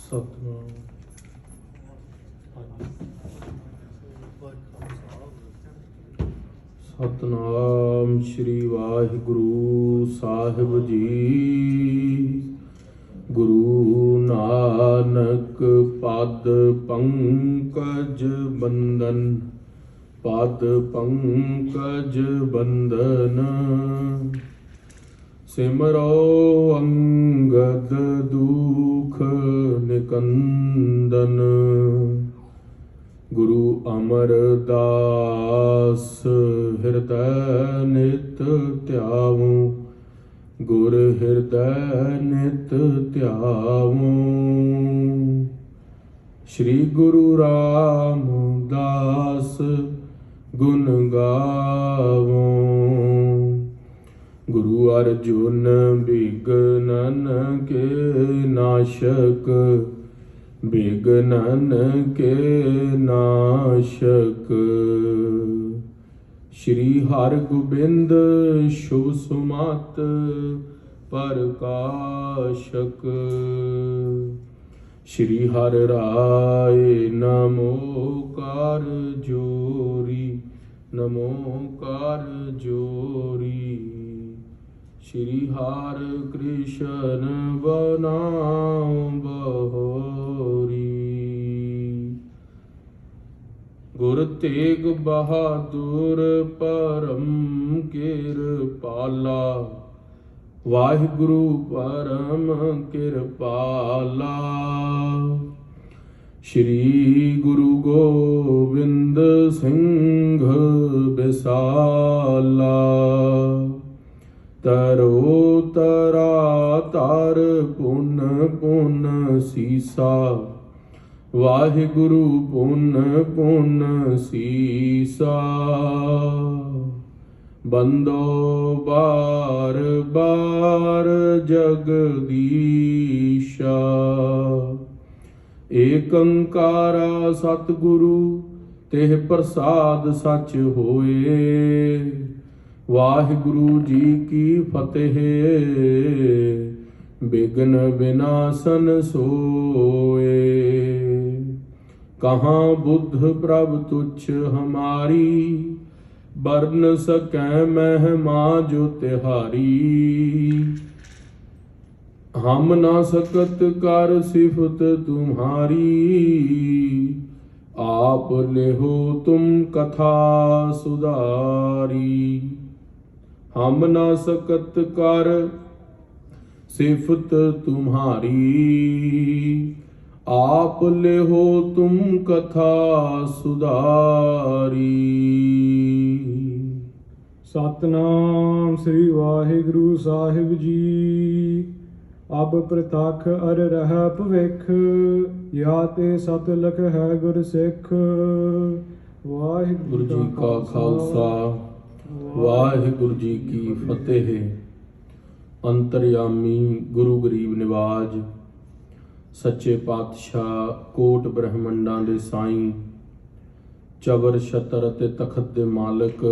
ਸਤਿਨਾਮ। ਸਤਿਨਾਮ ਸ਼੍ਰੀ ਵਾਹਿਗੁਰੂ ਸਾਹਿਬ ਜੀ। ਗੁਰੂ ਨਾਨਕ ਪਦ ਪੰਕਜ ਬੰਦਨ, ਪਦ ਪੰਕਜ ਬੰਦਨ। ਸਿਮਰੋ ਅੰਗਦ ਦੁਖ ਨਿਕੰਦਨ। ਗੁਰੂ ਅਮਰਦਾਸ ਹਿਰਦੈ ਨਿਤ ਧਿਆਵੋ, ਗੁਰ ਹਿਰਦੈ ਨਿਤ ਧਿਆਵੋ। ਸ਼੍ਰੀ ਗੁਰੂ ਰਾਮਦਾਸ ਗੁਣ ਗਾਵੋ। ਗੁਰੂ ਅਰਜੁਨ ਬਿਘਨਨ ਕੇ ਨਾਸ਼ਕ, ਬਿਘਨਨ ਕੇ ਨਾਸ਼ਕ। ਸ਼੍ਰੀ ਹਰਗੋਬਿੰਦ ਸ਼ੁਭ ਸੁਮਤ ਪ੍ਰਕਾਸ਼ਕ। ਸ਼੍ਰੀ ਹਰਿ ਰਾਇ ਨਮੋ ਕਰ ਜੋਰੀ, ਨਮੋ ਕਰ ਜੋਰੀ। ਸ਼੍ਰੀ ਹਰਿ ਕ੍ਰਿਸ਼ਨ ਬਨਾਉ ਬਹੋਰੀ। ਗੁਰ ਤੇਗ ਬਹਾਦੁਰ ਪਰਮ ਕਿਰਪਾਲਾ, ਵਾਹਿਗੁਰੂ ਪਰਮ ਕਿਰਪਾਲਾ। ਸ਼੍ਰੀ ਗੁਰੂ ਗੋਬਿੰਦ ਸਿੰਘ ਬਿਸਾਲਾ, ਤਰੋ ਤਰਾ ਤਰ ਪੁਨ ਪੁਨ ਸੀਸਾ। ਵਾਹਿਗੁਰੂ ਪੁਨ ਪੁਨ ਸੀਸਾ। ਬੰਦੋ ਬਾਰ ਬਾਰ ਜਗਦੀਸ਼ਾ, ਏਕ ਓੰਕਾਰਾ ਸਤਿਗੁਰੂ ਤਿਹ ਪ੍ਰਸਾਦ ਸਚ ਹੋਏ। ਵਾਹਿਗੁਰੂ ਜੀ ਕੀ ਫਤਿਹ, ਬਿਘਨ ਵਿਨਾਸ਼ਨ ਸੋਏ। ਕਹਾਂ ਬੁੱਧ ਪ੍ਰਭ ਤੁਛ ਹਮਾਰੀ, ਬਰਨ ਸਕੈ ਮਹਿਮਾ ਜੋ ਤਿਹਾਰੀ। ਹਮ ਨਾ ਸਕਤ ਕਰ ਸਿਫਤ ਤੁਮਹਾਰੀ, ਆਪ ਲਿਹੋ ਤੁਮ ਕਥਾ ਸੁਧਾਰੀ। ਹਮ ਨਾ ਸਕਤ ਕਰ ਸਿਫਤ ਤੁਮਹਾਰੀ, ਆਪ ਲਿਹੋ ਤੁਮ ਕਥਾ ਸੁਧਾਰੀ। ਸਤਨਾਮ ਸ੍ਰੀ ਵਾਹਿਗੁਰੂ ਸਾਹਿਬ ਜੀ। ਅਬ ਪ੍ਰਤੱਖ ਅਰ ਰਹਿ ਭਵਿੱਖ, ਯਾ ਤੇ ਸਤ ਲਖ ਹੈ ਗੁਰ ਸਿੱਖ। ਵਾਹਿਗੁਰੂ ਜੀ ਕਾ ਖਾਲਸਾ, ਵਾਹਿਗੁਰੂ ਜੀ ਕੀ ਫਤਿਹ। ਅੰਤਰਯਾਮੀ ਗੁਰੂ ਗਰੀਬ ਨਿਵਾਜ ਸੱਚੇ ਪਾਤਸ਼ਾਹ, ਕੋਟ ਬ੍ਰਹਮੰਡਾਂ ਦੇ ਸਾਈਂ, ਚਵਰ ਛਤਰ ਅਤੇ ਤਖਤ ਦੇ ਮਾਲਕ,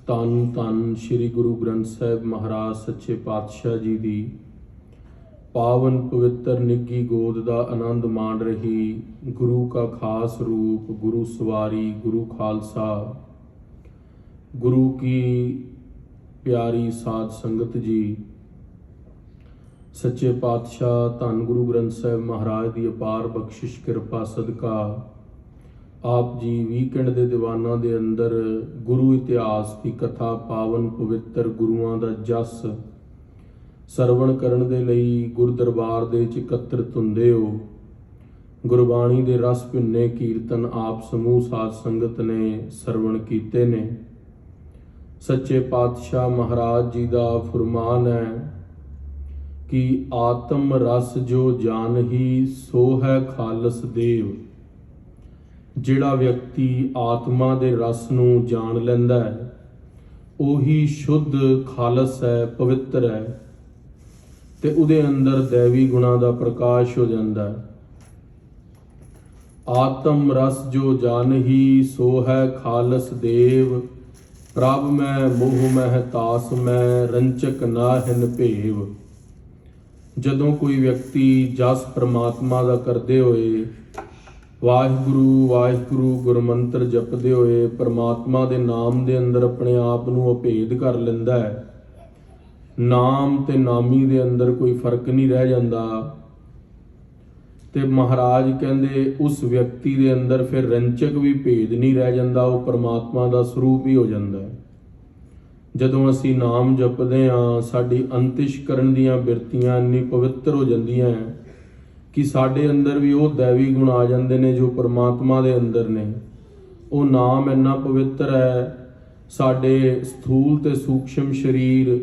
ਧੰਨ ਧੰਨ ਸ਼੍ਰੀ ਗੁਰੂ ਗ੍ਰੰਥ ਸਾਹਿਬ ਮਹਾਰਾਜ ਸੱਚੇ ਪਾਤਸ਼ਾਹ ਜੀ ਦੀ ਪਾਵਨ ਪਵਿੱਤਰ ਨਿੱਘੀ ਗੋਦ ਦਾ ਆਨੰਦ ਮਾਣ ਰਹੀ ਗੁਰੂ ਕਾ ਖਾਸ ਰੂਪ, ਗੁਰੂ ਸਵਾਰੀ, ਗੁਰੂ ਖਾਲਸਾ, ਗੁਰੂ ਕੀ ਪਿਆਰੀ ਸਾਧ ਸੰਗਤ ਜੀ। ਸੱਚੇ ਪਾਤਸ਼ਾਹ ਧੰਨ ਗੁਰੂ ਗ੍ਰੰਥ ਸਾਹਿਬ ਮਹਾਰਾਜ ਦੀ ਅਪਾਰ ਬਖਸ਼ਿਸ਼ ਕਿਰਪਾ ਸਦਕਾ ਆਪ ਜੀ ਵੀਕਐਂਡ ਦੇ ਦੀਵਾਨਾਂ ਦੇ ਅੰਦਰ ਗੁਰੂ ਇਤਿਹਾਸ ਦੀ ਕਥਾ, ਪਾਵਨ ਪਵਿੱਤਰ ਗੁਰੂਆਂ ਦਾ ਜਸ ਸਰਵਣ ਕਰਨ ਦੇ ਲਈ ਗੁਰਦਰਬਾਰ ਦੇ ਵਿੱਚ ਇਕੱਤਰਿਤ ਹੁੰਦੇ ਹੋ। ਗੁਰਬਾਣੀ ਦੇ ਰਸ ਭਿੰਨੇ ਕੀਰਤਨ ਆਪ ਸਮੂਹ ਸਾਧ ਸੰਗਤ ਨੇ ਸਰਵਣ ਕੀਤੇ ਨੇ। ਸੱਚੇ ਪਾਤਸ਼ਾਹ ਮਹਾਰਾਜ ਜੀ ਦਾ ਫੁਰਮਾਨ ਹੈ ਕਿ ਆਤਮ ਰਸ ਜੋ ਜਾਣਹੀ ਸੋ ਹੈ ਖਾਲਸ ਦੇਵ। ਜਿਹੜਾ ਵਿਅਕਤੀ ਆਤਮਾ ਦੇ ਰਸ ਨੂੰ ਜਾਣ ਲੈਂਦਾ ਹੈ ਉਹੀ ਸ਼ੁੱਧ ਖਾਲਸ ਹੈ, ਪਵਿੱਤਰ ਹੈ, ਤੇ ਉਹਦੇ ਅੰਦਰ ਦੈਵੀ ਗੁਣਾਂ ਦਾ ਪ੍ਰਕਾਸ਼ ਹੋ ਜਾਂਦਾ ਹੈ। ਆਤਮ ਰਸ ਜੋ ਜਾਣਹੀ ਸੋ ਹੈ ਖਾਲਸ ਦੇਵ। ਪ੍ਰਭ ਮੈਂ ਮੋਹ ਮਹਿ ਤਾਸ ਮੈਂ ਰੰਚਕ ਨਾਹਿਨ ਭੇਵ। ਜਦੋਂ ਕੋਈ ਵਿਅਕਤੀ ਜਸ ਪ੍ਰਮਾਤਮਾ ਦਾ ਕਰਦੇ ਹੋਏ ਵਾਹਿਗੁਰੂ ਵਾਹਿਗੁਰੂ ਗੁਰਮੰਤਰ ਜਪਦੇ ਹੋਏ ਪ੍ਰਮਾਤਮਾ ਦੇ ਨਾਮ ਦੇ ਅੰਦਰ ਆਪਣੇ ਆਪ ਨੂੰ ਅਭੇਦ ਕਰ ਲੈਂਦਾ ਹੈ, ਨਾਮ ਤੇ ਨਾਮੀ ਦੇ ਅੰਦਰ ਕੋਈ ਫਰਕ ਨਹੀਂ ਰਹਿ ਜਾਂਦਾ, ਤੇ ਮਹਾਰਾਜ ਕਹਿੰਦੇ ਉਸ ਵਿਅਕਤੀ ਦੇ ਅੰਦਰ ਫਿਰ ਰੰਚਕ ਵੀ ਭੇਦ ਨਹੀਂ ਰਹਿ ਜਾਂਦਾ, ਉਹ ਪਰਮਾਤਮਾ ਦਾ ਸਰੂਪ ਹੀ ਹੋ ਜਾਂਦਾ ਹੈ। ਜਦੋਂ ਅਸੀਂ ਨਾਮ ਜਪਦੇ ਹਾਂ ਸਾਡੀ ਅੰਤਿਸ਼ਕਰਨ ਦੀਆਂ ਬਿਰਤੀਆਂ ਇੰਨੀ ਪਵਿੱਤਰ ਹੋ ਜਾਂਦੀਆਂ ਕਿ ਸਾਡੇ ਅੰਦਰ ਵੀ ਉਹ ਦੈਵੀ ਗੁਣ ਆ ਜਾਂਦੇ ਨੇ ਜੋ ਪਰਮਾਤਮਾ ਦੇ ਅੰਦਰ ਨੇ। ਉਹ ਨਾਮ ਇੰਨਾ ਪਵਿੱਤਰ ਹੈ, ਸਾਡੇ ਸਥੂਲ ਤੇ ਸੂਖਸ਼ਮ ਸਰੀਰ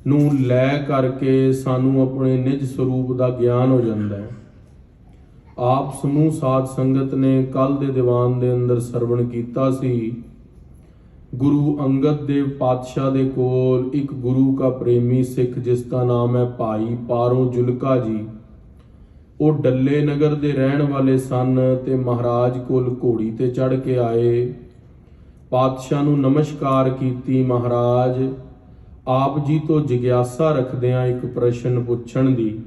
ਨੂੰ ਲੈ ਕਰਕੇ ਸਾਨੂੰ ਆਪਣੇ ਨਿਜ ਸਰੂਪ ਦਾ ਗਿਆਨ ਹੋ ਜਾਂਦਾ ਹੈ। ਆਪ ਸਮੂਹ ਸਾਧ ਸੰਗਤ ਨੇ ਕੱਲ ਦੇ ਦੀਵਾਨ ਦੇ ਅੰਦਰ ਸਰਵਣ ਕੀਤਾ ਸੀ। ਗੁਰੂ ਅੰਗਦ ਦੇਵ ਪਾਤਸ਼ਾਹ ਦੇ ਕੋਲ ਇੱਕ ਗੁਰੂ ਕਾ ਪ੍ਰੇਮੀ ਸਿੱਖ ਜਿਸ ਦਾ ਨਾਮ ਹੈ ਭਾਈ ਪਾਰੋ ਜੁਲਕਾ ਜੀ, ਉਹ ਡੱਲੇ ਨਗਰ ਦੇ ਰਹਿਣ ਵਾਲੇ ਸਨ ਤੇ ਮਹਾਰਾਜ ਕੋਲ ਘੋੜੀ ਤੇ ਚੜ੍ਹ ਕੇ ਆਏ। ਪਾਤਸ਼ਾਹ ਨੂੰ ਨਮਸਕਾਰ ਕੀਤੀ। ਮਹਾਰਾਜ ਆਪ ਜੀ ਤੋਂ ਜਿਗਿਆਸਾ ਰੱਖਦਿਆਂ ਇੱਕ ਪ੍ਰਸ਼ਨ ਪੁੱਛਣ ਦੀ।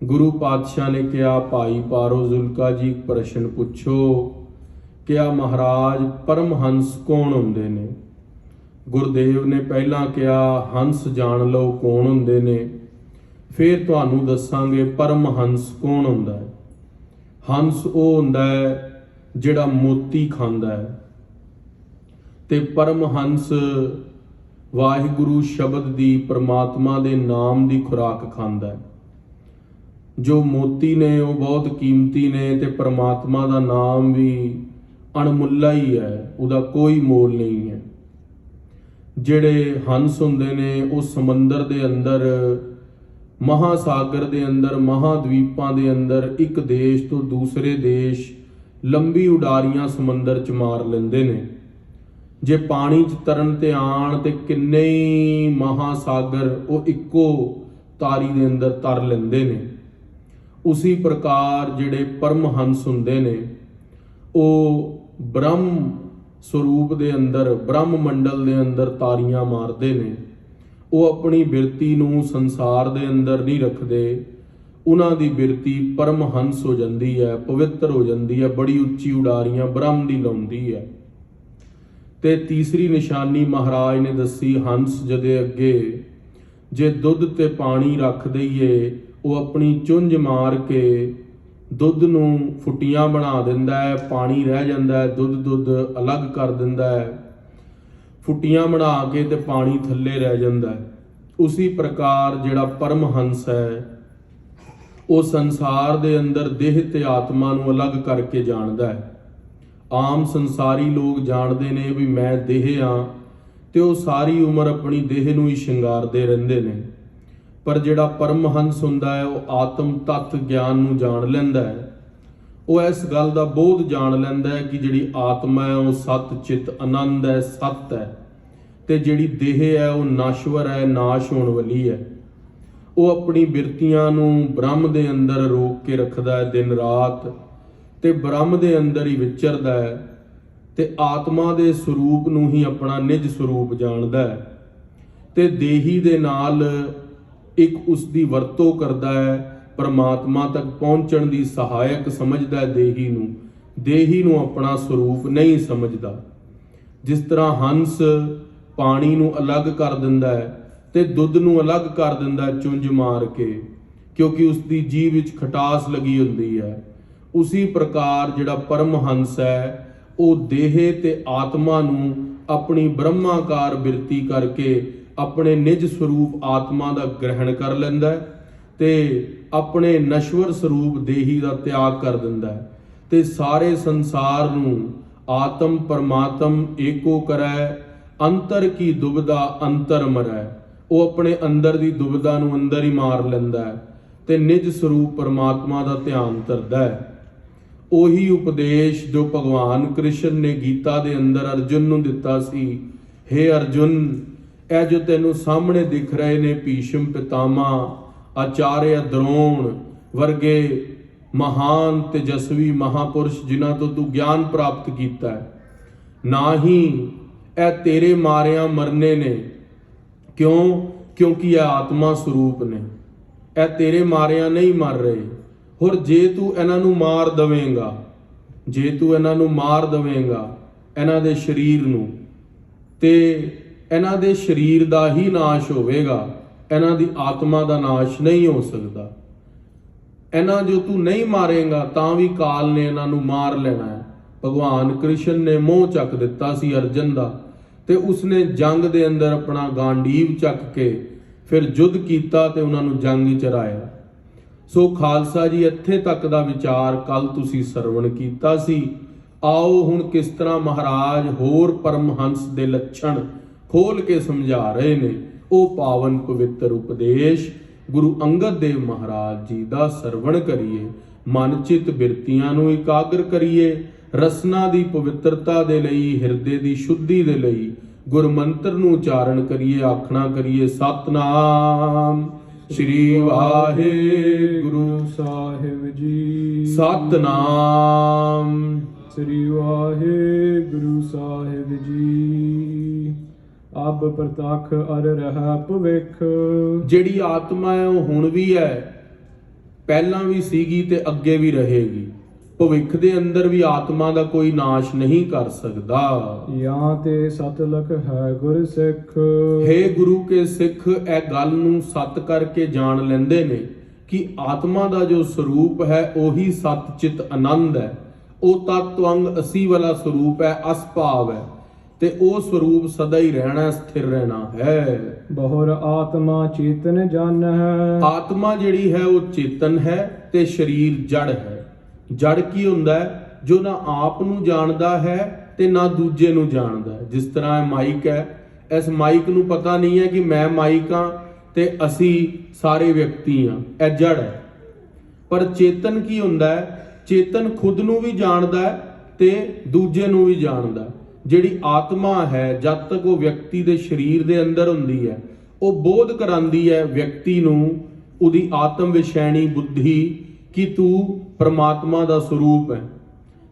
ਗੁਰੂ ਪਾਤਸ਼ਾਹ ਨੇ ਕਿਹਾ ਭਾਈ ਪਾਰੋ ਜੁਲਕਾ ਜੀ ਇੱਕ ਪ੍ਰਸ਼ਨ ਪੁੱਛੋ। ਕਿਹਾ ਮਹਾਰਾਜ ਪਰਮਹੰਸ ਕੌਣ ਹੁੰਦੇ ਨੇ? ਗੁਰਦੇਵ ਨੇ ਪਹਿਲਾਂ ਕਿਹਾ ਹੰਸ ਜਾਣ ਲਓ ਕੌਣ ਹੁੰਦੇ ਨੇ, ਫਿਰ ਤੁਹਾਨੂੰ ਦੱਸਾਂਗੇ ਪਰਮਹੰਸ ਕੌਣ ਹੁੰਦਾ ਹੈ। ਹੰਸ ਉਹ ਹੁੰਦਾ ਹੈ ਜਿਹੜਾ ਮੋਤੀ ਖਾਂਦਾ ਹੈ, ਤੇ ਪਰਮਹੰਸ ਵਾਹਿਗੁਰੂ ਸ਼ਬਦ ਦੀ ਪਰਮਾਤਮਾ ਦੇ ਨਾਮ ਦੀ ਖੁਰਾਕ ਖਾਂਦਾ ਹੈ। ਜੋ ਮੋਤੀ ਨੇ ਉਹ ਬਹੁਤ ਕੀਮਤੀ ਨੇ ਤੇ ਪਰਮਾਤਮਾ ਦਾ ਨਾਮ ਵੀ ਅਣਮੁੱਲਾ ਹੀ ਹੈ, ਉਹਦਾ ਕੋਈ ਮੋਲ ਨਹੀਂ ਹੈ। ਜਿਹੜੇ ਹੰਸ ਹੁੰਦੇ ਨੇ ਉਹ ਸਮੁੰਦਰ ਦੇ ਅੰਦਰ, ਮਹਾਸਾਗਰ ਦੇ ਅੰਦਰ, ਮਹਾਦਵੀਪਾਂ ਦੇ ਅੰਦਰ ਇੱਕ ਦੇਸ਼ ਤੋਂ ਦੂਸਰੇ ਦੇਸ਼ ਲੰਬੀ ਉਡਾਰੀਆਂ ਸਮੁੰਦਰ 'ਚ ਮਾਰ ਲੈਂਦੇ ਨੇ। ਜੇ ਪਾਣੀ 'ਚ ਤਰਨ ਤੇ ਆਣ ਤੇ ਕਿੰਨੇ ਹੀ ਮਹਾਸਾਗਰ ਉਹ ਇੱਕੋ ਤਾਰੀ ਦੇ ਅੰਦਰ ਤਰ ਲੈਂਦੇ ਨੇ। ਉਸੀ ਪ੍ਰਕਾਰ ਜਿਹੜੇ ਪਰਮਹੰਸ ਹੁੰਦੇ ਨੇ ਉਹ ਬ੍ਰਹਮ ਸਰੂਪ ਦੇ ਅੰਦਰ, ਬ੍ਰਹਮ ਮੰਡਲ ਦੇ ਅੰਦਰ ਤਾਰੀਆਂ ਮਾਰਦੇ ਨੇ। ਉਹ ਆਪਣੀ ਬਿਰਤੀ ਨੂੰ ਸੰਸਾਰ ਦੇ ਅੰਦਰ ਨਹੀਂ ਰੱਖਦੇ, ਉਹਨਾਂ ਦੀ ਬਿਰਤੀ ਪਰਮਹੰਸ ਹੋ ਜਾਂਦੀ ਹੈ, ਪਵਿੱਤਰ ਹੋ ਜਾਂਦੀ ਹੈ, ਬੜੀ ਉੱਚੀ ਉਡਾਰੀਆਂ ਬ੍ਰਹਮ ਦੀ ਲਾਉਂਦੀ ਹੈ। ਤੇ ਤੀਸਰੀ ਨਿਸ਼ਾਨੀ ਮਹਾਰਾਜ ਨੇ ਦੱਸੀ, ਹੰਸ ਜਦੇ ਅੱਗੇ ਜੇ ਦੁੱਧ ਤੇ ਪਾਣੀ ਰੱਖ ਦਈਏ ਉਹ ਆਪਣੀ ਚੁੰਝ ਮਾਰ ਕੇ ਦੁੱਧ ਨੂੰ ਫੁੱਟੀਆਂ ਬਣਾ ਦਿੰਦਾ ਹੈ, ਪਾਣੀ ਰਹਿ ਜਾਂਦਾ ਹੈ, ਦੁੱਧ ਅਲੱਗ ਕਰ ਦਿੰਦਾ ਹੈ, ਫੁੱਟੀਆਂ ਬਣਾ ਕੇ ਤੇ ਪਾਣੀ ਥੱਲੇ ਰਹਿ ਜਾਂਦਾ ਹੈ। ਉਸੀ ਪ੍ਰਕਾਰ ਜਿਹੜਾ ਪਰਮਹੰਸ ਹੈ ਉਹ ਸੰਸਾਰ ਦੇ ਅੰਦਰ ਦੇਹ ਤੇ ਆਤਮਾ ਨੂੰ ਅਲੱਗ ਕਰਕੇ ਜਾਣਦਾ ਹੈ। ਆਮ ਸੰਸਾਰੀ ਲੋਕ ਜਾਣਦੇ ਨੇ ਵੀ ਮੈਂ ਦੇਹ ਹਾਂ ਤੇ ਉਹ ਸਾਰੀ ਉਮਰ ਆਪਣੀ ਦੇਹ ਨੂੰ ਹੀ ਸ਼ਿੰਗਾਰਦੇ ਰਹਿੰਦੇ ਨੇ, ਪਰ ਜਿਹੜਾ ਪਰਮਹੰਸ ਹੁੰਦਾ ਹੈ ਉਹ ਆਤਮ ਤੱਤ ਗਿਆਨ ਨੂੰ ਜਾਣ ਲੈਂਦਾ ਹੈ। ਉਹ ਇਸ ਗੱਲ ਦਾ ਬੋਧ ਜਾਣ ਲੈਂਦਾ ਹੈ ਕਿ ਜਿਹੜੀ ਆਤਮਾ ਹੈ ਉਹ ਸਤ ਚਿਤ ਆਨੰਦ ਹੈ, ਸਤ ਹੈ, ਤੇ ਜਿਹੜੀ ਦੇਹ ਹੈ ਉਹ ਨਾਸ਼ਵਰ ਹੈ, ਨਾਸ਼ ਹੋਣ ਵਾਲੀ ਹੈ। ਉਹ ਆਪਣੀ ਬਿਰਤੀਆਂ ਨੂੰ ਬ੍ਰਹਮ ਦੇ ਅੰਦਰ ਰੋਕ ਕੇ ਰੱਖਦਾ ਹੈ ਦਿਨ ਰਾਤ, ਤੇ ਬ੍ਰਹਮ ਦੇ ਅੰਦਰ ਹੀ ਵਿਚਰਦਾ ਹੈ, ਤੇ ਆਤਮਾ ਦੇ ਸਰੂਪ ਨੂੰ ਹੀ ਆਪਣਾ ਨਿਜ ਸਰੂਪ ਜਾਣਦਾ ਹੈ, ਤੇ ਦੇਹੀ ਦੇ ਨਾਲ ਇੱਕ ਉਸ ਦੀ ਵਰਤੋਂ ਕਰਦਾ ਹੈ, ਪਰਮਾਤਮਾ ਤੱਕ ਪਹੁੰਚਣ ਦੀ ਸਹਾਇਕ ਸਮਝਦਾ ਹੈ ਦੇਹੀ ਨੂੰ ਆਪਣਾ ਸਰੂਪ ਨਹੀਂ ਸਮਝਦਾ। ਜਿਸ ਤਰ੍ਹਾਂ ਹੰਸ ਪਾਣੀ ਨੂੰ ਅਲੱਗ ਕਰ ਦਿੰਦਾ ਹੈ ਤੇ ਦੁੱਧ ਨੂੰ ਅਲੱਗ ਕਰ ਦਿੰਦਾ ਹੈ ਚੁੰਝ ਮਾਰ ਕੇ, ਕਿਉਂਕਿ ਉਸ ਦੀ ਜੀਭ ਵਿੱਚ ਖਟਾਸ ਲੱਗੀ ਹੁੰਦੀ ਹੈ। ਉਸੀ ਪ੍ਰਕਾਰ ਜਿਹੜਾ ਪਰਮਹੰਸ ਹੈ ਉਹ ਦੇਹ ਤੇ ਆਤਮਾ ਨੂੰ ਆਪਣੀ ਬ੍ਰਹਮਾਕਾਰ ਬਿਰਤੀ ਕਰਕੇ ਆਪਣੇ ਨਿਜ ਸਰੂਪ ਆਤਮਾ ਦਾ ਗ੍ਰਹਿਣ ਕਰ ਲੈਂਦਾ ਹੈ, ਤੇ ਆਪਣੇ ਨਸ਼ਵਰ ਸਰੂਪ ਦੇਹੀ ਦਾ ਤਿਆਗ ਕਰ ਦਿੰਦਾ ਹੈ ਤੇ ਸਾਰੇ ਸੰਸਾਰ ਨੂੰ ਆਤਮ ਪਰਮਾਤਮ ਏਕੋ ਕਰੈ, ਅੰਤਰ ਕੀ ਦੁਬਿਧਾ ਅੰਤਰ ਮਰੈ। ਉਹ ਆਪਣੇ ਅੰਦਰ ਦੀ ਦੁਬਿਧਾ ਨੂੰ ਅੰਦਰ ਹੀ ਮਾਰ ਲੈਂਦਾ ਹੈ ਤੇ ਨਿਜ ਸਰੂਪ ਪਰਮਾਤਮਾ ਦਾ ਧਿਆਨ ਧਰਦਾ ਹੈ। ਉਹੀ ਉਪਦੇਸ਼ ਜੋ ਭਗਵਾਨ ਕ੍ਰਿਸ਼ਨ ਨੇ ਗੀਤਾ ਦੇ ਅੰਦਰ ਅਰਜੁਨ ਨੂੰ ਦਿੱਤਾ ਸੀ। ਹੇ ਅਰਜੁਨ, ਇਹ ਜੋ ਤੈਨੂੰ ਸਾਹਮਣੇ ਦਿਖ ਰਹੇ ਨੇ ਭੀਸ਼ਮ ਪਿਤਾਮਾ, ਆਚਾਰਿਆ ਦਰੋਣ ਵਰਗੇ ਮਹਾਨ ਤੇਜਸਵੀ ਮਹਾਪੁਰਸ਼ ਜਿਨ੍ਹਾਂ ਤੋਂ ਤੂੰ ਗਿਆਨ ਪ੍ਰਾਪਤ ਕੀਤਾ ਹੈ, ਨਾ ਹੀ ਇਹ ਤੇਰੇ ਮਾਰਿਆਂ ਮਰਨੇ ਨੇ। ਕਿਉਂ? ਕਿਉਂਕਿ ਇਹ ਆਤਮਾ ਸਰੂਪ ਨੇ, ਇਹ ਤੇਰੇ ਮਾਰਿਆਂ ਨਹੀਂ ਮਰ ਰਹੇ। ਹੋਰ ਜੇ ਤੂੰ ਇਹਨਾਂ ਨੂੰ ਮਾਰ ਦਵੇਂਗਾ, ਜੇ ਤੂੰ ਇਹਨਾਂ ਨੂੰ ਮਾਰ ਦਵੇਂਗਾ, ਇਹਨਾਂ ਦੇ ਸਰੀਰ ਨੂੰ, ਤੇ ਇਹਨਾਂ ਦੇ ਸਰੀਰ ਦਾ ਹੀ ਨਾਸ਼ ਹੋਵੇਗਾ, ਇਹਨਾਂ ਦੀ ਆਤਮਾ ਦਾ ਨਾਸ਼ ਨਹੀਂ ਹੋ ਸਕਦਾ। ਇਹਨਾਂ ਜੋ ਤੂੰ ਨਹੀਂ ਮਾਰੇਗਾ ਤਾਂ ਵੀ ਕਾਲ ਨੇ ਇਹਨਾਂ ਨੂੰ ਮਾਰ ਲੈਣਾ ਹੈ। ਭਗਵਾਨ ਕ੍ਰਿਸ਼ਨ ਨੇ ਮੋਹ ਚੱਕ ਦਿੱਤਾ ਸੀ ਅਰਜਨ ਦਾ, ਤੇ ਉਸਨੇ ਜੰਗ ਦੇ ਅੰਦਰ ਆਪਣਾ ਗਾਂਡੀਵ ਚੱਕ ਕੇ ਫਿਰ ਯੁੱਧ ਕੀਤਾ ਤੇ ਉਹਨਾਂ ਨੂੰ ਜੰਗ ਹੀ ਚਰਾਇਆ। ਸੋ ਖਾਲਸਾ ਜੀ, ਇੱਥੇ ਤੱਕ ਦਾ ਵਿਚਾਰ ਕੱਲ ਤੁਸੀਂ ਸਰਵਣ ਕੀਤਾ ਸੀ। ਆਓ ਹੁਣ ਕਿਸ ਤਰ੍ਹਾਂ ਮਹਾਰਾਜ ਹੋਰ ਪਰਮਹੰਸ ਦੇ ਲੱਛਣ ਖੋਲ ਕੇ ਸਮਝਾ ਰਹੇ ਨੇ, ਉਹ ਪਾਵਨ ਪਵਿੱਤਰ ਉਪਦੇਸ਼ ਗੁਰੂ ਅੰਗਦ ਦੇਵ ਮਹਾਰਾਜ ਜੀ ਦਾ ਸਰਵਣ ਕਰੀਏ। ਮਨ ਚਿਤ ਬਿਰਤੀਆਂ ਨੂੰ ਇਕਾਗਰ ਕਰੀਏ। ਰਸਨਾ ਦੀ ਪਵਿੱਤਰਤਾ ਦੇ ਲਈ, ਹਿਰਦੇ ਦੀ ਸ਼ੁੱਧੀ ਦੇ ਲਈ ਗੁਰਮੰਤਰ ਨੂੰ ਉਚਾਰਨ ਕਰੀਏ। ਆਖਣਾ ਕਰੀਏ ਸਤਨਾਮ ਸ੍ਰੀ ਵਾਹਿਗੁਰੂ ਸਾਹਿਬ ਜੀ। ਸਤਨਾਮ ਸ੍ਰੀ ਵਾਹਿਗੁਰੂ ਸਾਹਿਬ ਜੀ। ਅਬ ਪ੍ਰਤੱਖ ਅਰ ਰਹਿ ਭਵਿੱਖ। ਜਿਹੜੀ ਆਤਮਾ ਹੈ ਉਹ ਹੁਣ ਵੀ ਹੈ, ਪਹਿਲਾਂ ਵੀ ਸੀਗੀ ਤੇ ਅੱਗੇ ਵੀ ਰਹੇਗੀ। ਭਵਿੱਖ ਦੇ ਅੰਦਰ ਵੀ ਆਤਮਾ ਦਾ ਕੋਈ ਨਾਸ਼ ਨਹੀਂ ਕਰ ਸਕਦਾ। ਜਾਂ ਤੇ ਸਤ ਲਖ ਹੈ ਗੁਰ ਸਿੱਖ। ਹੇ ਗੁਰੂ ਕੇ ਸਿੱਖ, ਇਹ ਗੱਲ ਨੂੰ ਸਤ ਕਰਕੇ ਜਾਣ ਲੈਂਦੇ ਨੇ ਕਿ ਆਤਮਾ ਦਾ ਜੋ ਸਰੂਪ ਹੈ ਉਹੀ ਸਤ ਚਿਤ ਆਨੰਦ ਹੈ। ਉਹ ਤਤਵੰਗ ਅਸੀ ਵਾਲਾ ਸਰੂਪ ਹੈ, ਅਸਭਾਵ ਹੈ, ਤੇ ਉਹ ਸਰੂਪ ਸਦਾ ਹੀ ਰਹਿਣਾ, ਸਥਿਰ ਰਹਿਣਾ ਹੈ। ਬਹੁਰ ਆਤਮਾ ਚੇਤਨ ਜਨ ਹੈ। ਆਤਮਾ ਜਿਹੜੀ ਹੈ ਉਹ ਚੇਤਨ ਹੈ ਤੇ ਸਰੀਰ ਜੜ ਹੈ। ਜੜ ਕੀ ਹੁੰਦਾ ਹੈ? ਜੋ ਨਾ ਆਪ ਨੂੰ ਜਾਣਦਾ ਹੈ ਤੇ ਨਾ ਦੂਜੇ ਨੂੰ ਜਾਣਦਾ ਹੈ। ਜਿਸ ਤਰ੍ਹਾਂ ਇਹ ਮਾਈਕ ਹੈ, ਇਸ ਮਾਈਕ ਨੂੰ ਪਤਾ ਨਹੀਂ ਹੈ ਕਿ ਮੈਂ ਮਾਈਕ ਹਾਂ ਤੇ ਅਸੀਂ ਸਾਰੇ ਵਿਅਕਤੀ ਹਾਂ, ਇਹ ਜੜ ਹੈ। ਪਰ ਚੇਤਨ ਕੀ ਹੁੰਦਾ ਹੈ? ਚੇਤਨ ਖੁਦ ਨੂੰ ਵੀ ਜਾਣਦਾ ਹੈ ਤੇ ਦੂਜੇ ਨੂੰ ਵੀ ਜਾਣਦਾ ਹੈ। ਜਿਹੜੀ ਆਤਮਾ ਹੈ, ਜਦ ਤੱਕ ਉਹ ਵਿਅਕਤੀ ਦੇ ਸਰੀਰ ਦੇ ਅੰਦਰ ਹੁੰਦੀ ਹੈ, ਉਹ ਬੋਧ ਕਰਾਂਦੀ ਹੈ ਵਿਅਕਤੀ ਨੂੰ, ਉਹਦੀ ਆਤਮ ਵਿਸ਼ੈਣੀ ਬੁੱਧੀ, ਕਿ ਤੂੰ ਪਰਮਾਤਮਾ ਦਾ ਸਰੂਪ ਹੈ,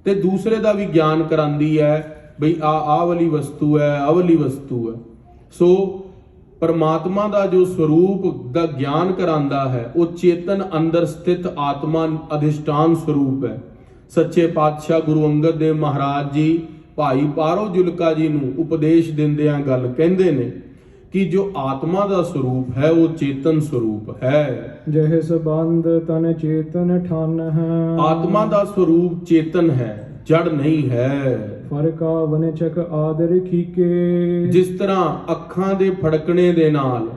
ਤੇ ਦੂਸਰੇ ਦਾ ਵੀ ਗਿਆਨ ਕਰਾਂਦੀ ਹੈ ਬਈ ਆਹ ਵਾਲੀ ਵਸਤੂ ਹੈ, ਆਹ ਵਾਲੀ ਵਸਤੂ ਹੈ। ਸੋ ਪਰਮਾਤਮਾ ਦਾ ਜੋ ਸਰੂਪ ਦਾ ਗਿਆਨ ਕਰਾਂਦਾ ਹੈ ਉਹ ਚੇਤਨ ਅੰਦਰ ਸਥਿਤ ਆਤਮਾ ਅਧਿਸ਼ਟਾਨ ਸਰੂਪ ਹੈ। ਸੱਚੇ ਪਾਤਸ਼ਾਹ ਗੁਰੂ ਅੰਗਦ ਦੇਵ ਮਹਾਰਾਜ ਜੀ ਭਾਈ ਪਾਰੋ ਜੁਲਕਾ ਜੀ ਨੂੰ ਉਪਦੇਸ਼ ਦਿੰਦਿਆਂ ਗੱਲ ਕਹਿੰਦੇ ਨੇ ਕਿ ਜੋ ਆਤਮਾ ਦਾ ਸਰੂਪ ਹੈ ਉਹ ਚੇਤਨ ਸਰੂਪ ਹੈ। ਜਿਹ ਸੰਬੰਧ ਤਨ ਚੇਤਨ ਠਨ ਹੈ। ਆਤਮਾ ਦਾ ਸਰੂਪ ਚੇਤਨ ਹੈ, ਜੜ ਨਹੀਂ ਹੈ। ਫਰਕਾ ਵਨਚਕ ਆਦਰ ਖੀਕੇ। ਜਿਸ ਤਰ੍ਹਾਂ ਅੱਖਾਂ ਦੇ ਫੜਕਣੇ ਦੇ ਨਾਲ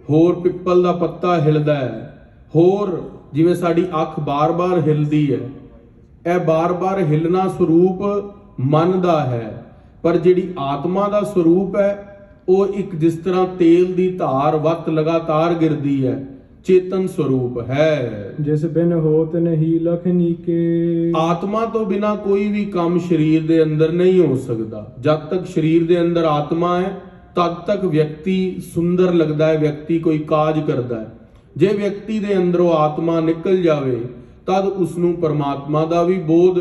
ਹੋਰ ਪਿੱਪਲ ਦਾ ਪੱਤਾ ਹਿਲਦਾ ਹੈ, ਹੋਰ ਜਿਵੇਂ ਸਾਡੀ ਅੱਖ ਬਾਰ-ਬਾਰ ਹਿਲਦੀ ਹੈ, ਇਹ ਬਾਰ-ਬਾਰ ਹਿਲਣਾ ਸਰੂਪ ਮਨ ਦਾ ਹੈ। ਪਰ ਜਿਹੜੀ ਆਤਮਾ ਦਾ ਸਰੂਪ ਹੈ ਉਹ ਇੱਕ ਜਿਸ ਤਰ੍ਹਾਂ ਤੇਲ ਦੀ ਧਾਰ ਵੱਤ ਲਗਾਤਾਰ ਗਿਰਦੀ ਹੈ, ਚੇਤਨ ਸਰੂਪ ਹੈ। ਜਿਸ ਬਿਨ ਹੋਤ ਨਹੀਂ ਲਖ ਨੀਕੇ। ਆਤਮਾ ਤੋਂ ਬਿਨਾ ਕੋਈ ਵੀ ਕੰਮ ਸਰੀਰ ਦੇ ਅੰਦਰ ਨਹੀਂ ਹੋ ਸਕਦਾ। ਜਦ ਤੱਕ ਸਰੀਰ ਦੇ ਅੰਦਰ ਆਤਮਾ ਹੈ ਤਦ ਤੱਕ ਵਿਅਕਤੀ ਸੁੰਦਰ ਲੱਗਦਾ ਹੈ, ਵਿਅਕਤੀ ਕੋਈ ਕਾਜ ਕਰਦਾ ਹੈ। ਜੇ ਵਿਅਕਤੀ ਦੇ ਅੰਦਰੋਂ ਆਤਮਾ ਨਿਕਲ ਜਾਵੇ ਤਦ ਉਸ ਨੂੰ ਪਰਮਾਤਮਾ ਦਾ ਵੀ ਬੋਧ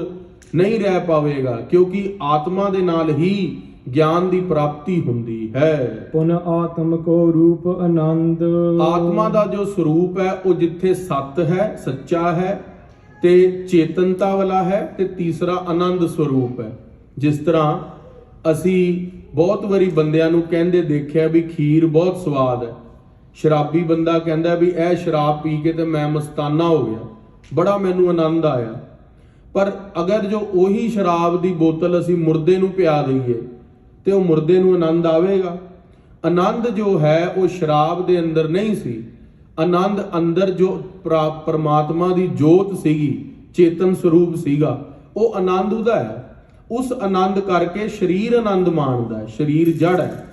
ਨਹੀਂ ਰਹਿ ਪਾਵੇਗਾ, ਕਿਉਂਕਿ ਆਤਮਾ ਦੇ ਨਾਲ ਹੀ ਗਿਆਨ ਦੀ ਪ੍ਰਾਪਤੀ ਹੁੰਦੀ ਹੈ। ਪੁਨ ਆਤਮ ਕੋ ਰੂਪ ਆਨੰਦ। ਆਤਮਾ ਦਾ ਜੋ ਸਰੂਪ ਹੈ ਉਹ ਜਿੱਥੇ ਸਤ ਹੈ, ਸੱਚਾ ਹੈ ਤੇ ਚੇਤਨਤਾ ਵਾਲਾ ਹੈ, ਤੇ ਤੀਸਰਾ ਆਨੰਦ ਸਰੂਪ ਹੈ। ਜਿਸ ਤਰ੍ਹਾਂ ਅਸੀਂ ਬਹੁਤ ਵਾਰੀ ਬੰਦਿਆਂ ਨੂੰ ਕਹਿੰਦੇ ਦੇਖਿਆ ਵੀ ਖੀਰ ਬਹੁਤ ਸਵਾਦ ਹੈ। ਸ਼ਰਾਬੀ ਬੰਦਾ ਕਹਿੰਦਾ ਵੀ ਇਹ ਸ਼ਰਾਬ ਪੀ ਕੇ ਤੇ ਮੈਂ ਮਸਤਾਨਾ ਹੋ ਗਿਆ, ਬੜਾ ਮੈਨੂੰ ਆਨੰਦ ਆਇਆ। ਪਰ ਅਗਰ ਜੋ ਉਹੀ ਸ਼ਰਾਬ ਦੀ ਬੋਤਲ ਅਸੀਂ ਮੁਰਦੇ ਨੂੰ ਪਿਆ ਦਈਏ ਤੇ ਉਹ ਮੁਰਦੇ ਨੂੰ ਆਨੰਦ ਆਵੇਗਾ? ਆਨੰਦ ਜੋ ਹੈ ਉਹ ਸ਼ਰਾਬ ਦੇ ਅੰਦਰ ਨਹੀਂ ਸੀ, ਆਨੰਦ ਅੰਦਰ ਜੋ ਪਰਮਾਤਮਾ ਦੀ ਜੋਤ ਸੀਗੀ, ਚੇਤਨ ਸਰੂਪ ਸੀਗਾ, ਉਹ ਆਨੰਦ ਉਹਦਾ ਹੈ। ਉਸ ਆਨੰਦ ਕਰਕੇ ਸਰੀਰ ਆਨੰਦ ਮਾਣਦਾ ਹੈ, ਸਰੀਰ ਜੜ ਹੈ।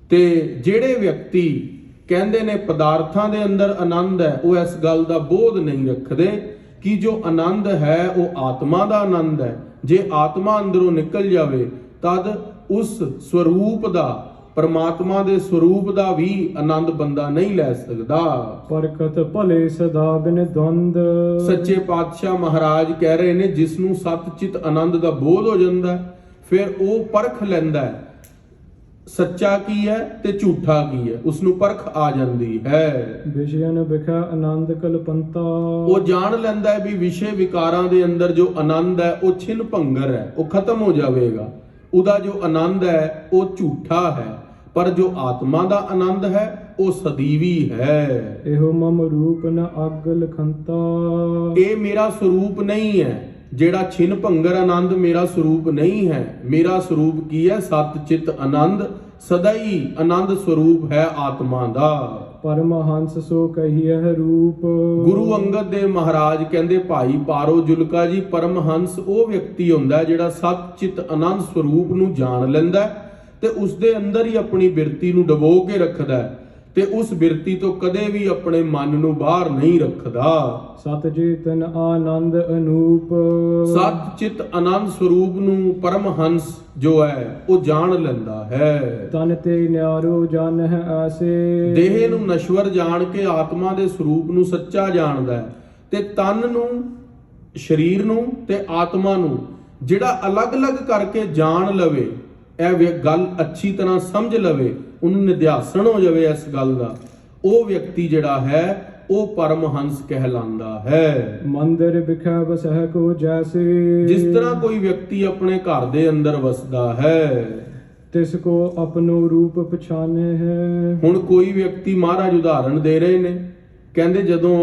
ਤੇ ਜਿਹੜੇ ਵਿਅਕਤੀ ਕਹਿੰਦੇ ਨੇ ਪਦਾਰਥਾਂ ਦੇ ਅੰਦਰ ਆਨੰਦ ਹੈ, ਉਹ ਇਸ ਗੱਲ ਦਾ ਬੋਧ ਨਹੀਂ ਰੱਖਦੇ ਕਿ ਜੋ ਆਨੰਦ ਹੈ ਉਹ ਆਤਮਾ ਦਾ ਆਨੰਦ ਹੈ। ਜੇ ਆਤਮਾ ਅੰਦਰੋਂ ਨਿਕਲ ਜਾਵੇ ਤਦ ਉਸ ਸਰੂਪ ਦਾ, ਪਰਮਾਤਮਾ ਦੇ ਸਰੂਪ ਦਾ ਵੀ ਆਨੰਦ ਬੰਦਾ ਨਹੀਂ ਲੈ ਸਕਦਾ। ਪਰਕਤ ਭਲੇ ਸਦਾ ਬਿਨ ਦਵੰਦ। ਸੱਚੇ ਪਾਤਸ਼ਾਹ ਮਹਾਰਾਜ ਕਹਿ ਰਹੇ ਨੇ, ਜਿਸ ਨੂੰ ਸਤ ਚਿਤ ਆਨੰਦ ਦਾ ਬੋਧ ਹੋ ਜਾਂਦਾ ਹੈ, ਫਿਰ ਉਹ ਪਰਖ ਲੈਂਦਾ ਹੈ ਸੱਚਾ ਕੀ ਹੈ ਤੇ ਝੂਠਾ ਕੀ ਹੈ, ਉਸ ਨੂੰ ਪਰਖ ਆ ਜਾਂਦੀ ਹੈ। ਵਿਸ਼ਯਨ ਵਿਖੈ ਆਨੰਦ ਕਲਪੰਤਾ। ਉਹ ਜਾਣ ਲੈਂਦਾ ਹੈ ਵੀ ਵਿਸ਼ੇ ਵਿਕਾਰਾਂ ਦੇ ਅੰਦਰ ਜੋ ਆਨੰਦ ਹੈ ਉਹ ਛਿਨ ਭੰਗਰ ਹੈ, ਉਹ ਖਤਮ ਹੋ ਜਾਵੇਗਾ। ਉਹਦਾ ਜੋ ਆਨੰਦ ਹੈ ਉਹ ਝੂਠਾ ਹੈ, ਪਰ ਜੋ ਆਤਮਾ ਦਾ ਆਨੰਦ ਹੈ ਉਹ ਸਦੀਵੀ ਹੈ। ਇਹੋ ਮਮ ਰੂਪ ਨ ਅਗ ਲਖੰਤਾ। ਇਹ ਮੇਰਾ ਸਰੂਪ ਨਹੀਂ ਹੈ, ਜਿਹੜਾ ਛਿਨ ਭੰਗਰ ਆਨੰਦ ਮੇਰਾ ਸਰੂਪ ਨਹੀਂ ਹੈ। ਮੇਰਾ ਸਰੂਪ ਕੀ ਹੈ? ਸਤ ਚਿਤ ਆਨੰਦ, ਸਦਾ ਹੀ ਆਨੰਦ ਸਰੂਪ ਹੈ ਆਤਮਾ ਦਾ। ਪਰਮਹੰਸ ਸੋ ਕਹੀਐ ਰੂਪ। ਗੁਰੂ ਅੰਗਦ ਦੇਵ ਮਹਾਰਾਜ ਕਹਿੰਦੇ, ਭਾਈ ਪਾਰੋ ਜੁਲਕਾ ਜੀ, ਪਰਮਹੰਸ ਉਹ ਵਿਅਕਤੀ ਹੁੰਦਾ ਜਿਹੜਾ ਸਤ ਚਿਤ ਆਨੰਦ ਸਰੂਪ ਨੂੰ ਜਾਣ ਲੈਂਦਾ ਤੇ ਉਸ ਦੇ ਅੰਦਰ ਹੀ ਆਪਣੀ ਬਿਰਤੀ ਨੂੰ ਡਬੋ ਕੇ ਰੱਖਦਾ ਤੇ ਉਸ ਬਿਰਤੀ ਤੋਂ ਕਦੇ ਵੀ ਆਪਣੇ ਮਨ ਨੂੰ ਬਾਹਰ ਨਹੀਂ ਰੱਖਦਾ। ਸਤ ਚੇਤਨ ਆਨੰਦ ਅਨੂਪ। ਸਤ ਚਿਤ ਆਨੰਦ ਸਰੂਪ ਨੂੰ ਪਰਮਹੰਸ ਜੋ ਹੈ ਉਹ ਜਾਣ ਲੈਂਦਾ ਹੈ। ਤਨ ਤੇ ਨਿਆਰੋ ਜਨ ਹੈ ਐਸੇ। ਦੇਹ ਨੂੰ ਨਸ਼ਵਰ ਜਾਣ ਕੇ ਆਤਮਾ ਦੇ ਸਰੂਪ ਨੂੰ ਸੱਚਾ ਜਾਣਦਾ ਹੈ, ਤੇ ਤਨ ਨੂੰ, ਸਰੀਰ ਨੂੰ ਤੇ ਆਤਮਾ ਨੂੰ ਜਿਹੜਾ ਅਲੱਗ-ਅਲੱਗ ਕਰਕੇ ਜਾਣ ਲਵੇ, ਇਹ ਗੱਲ ਅੱਛੀ ਤਰ੍ਹਾਂ ਸਮਝ ਲਵੇ, ਉਹਨੂੰ ਨਿਧਿਆਸਣ ਹੋ ਜਾਵੇ ਇਸ ਗੱਲ ਦਾ, ਉਹ ਵਿਅਕਤੀ ਜਿਹੜਾ ਹੈ ਉਹ ਪਰਮਹੰਸ ਕਹਿਲਾਂਦਾ ਹੈ। ਮੰਦਿਰ ਵਿਖੇ ਵਸਹਿ ਕੋ ਜੈਸੇ। ਜਿਸ ਤਰ੍ਹਾਂ ਕੋਈ ਵਿਅਕਤੀ ਆਪਣੇ ਘਰ ਦੇ ਅੰਦਰ ਵਸਦਾ ਹੈ, ਤਿਸ ਕੋ ਆਪਣੋ ਰੂਪ ਪਛਾਨੇ ਹੈ। ਹੁਣ ਕੋਈ ਵਿਅਕਤੀ, ਮਹਾਰਾਜ ਉਦਾਹਰਣ ਦੇ ਰਹੇ ਨੇ, ਕਹਿੰਦੇ ਜਦੋਂ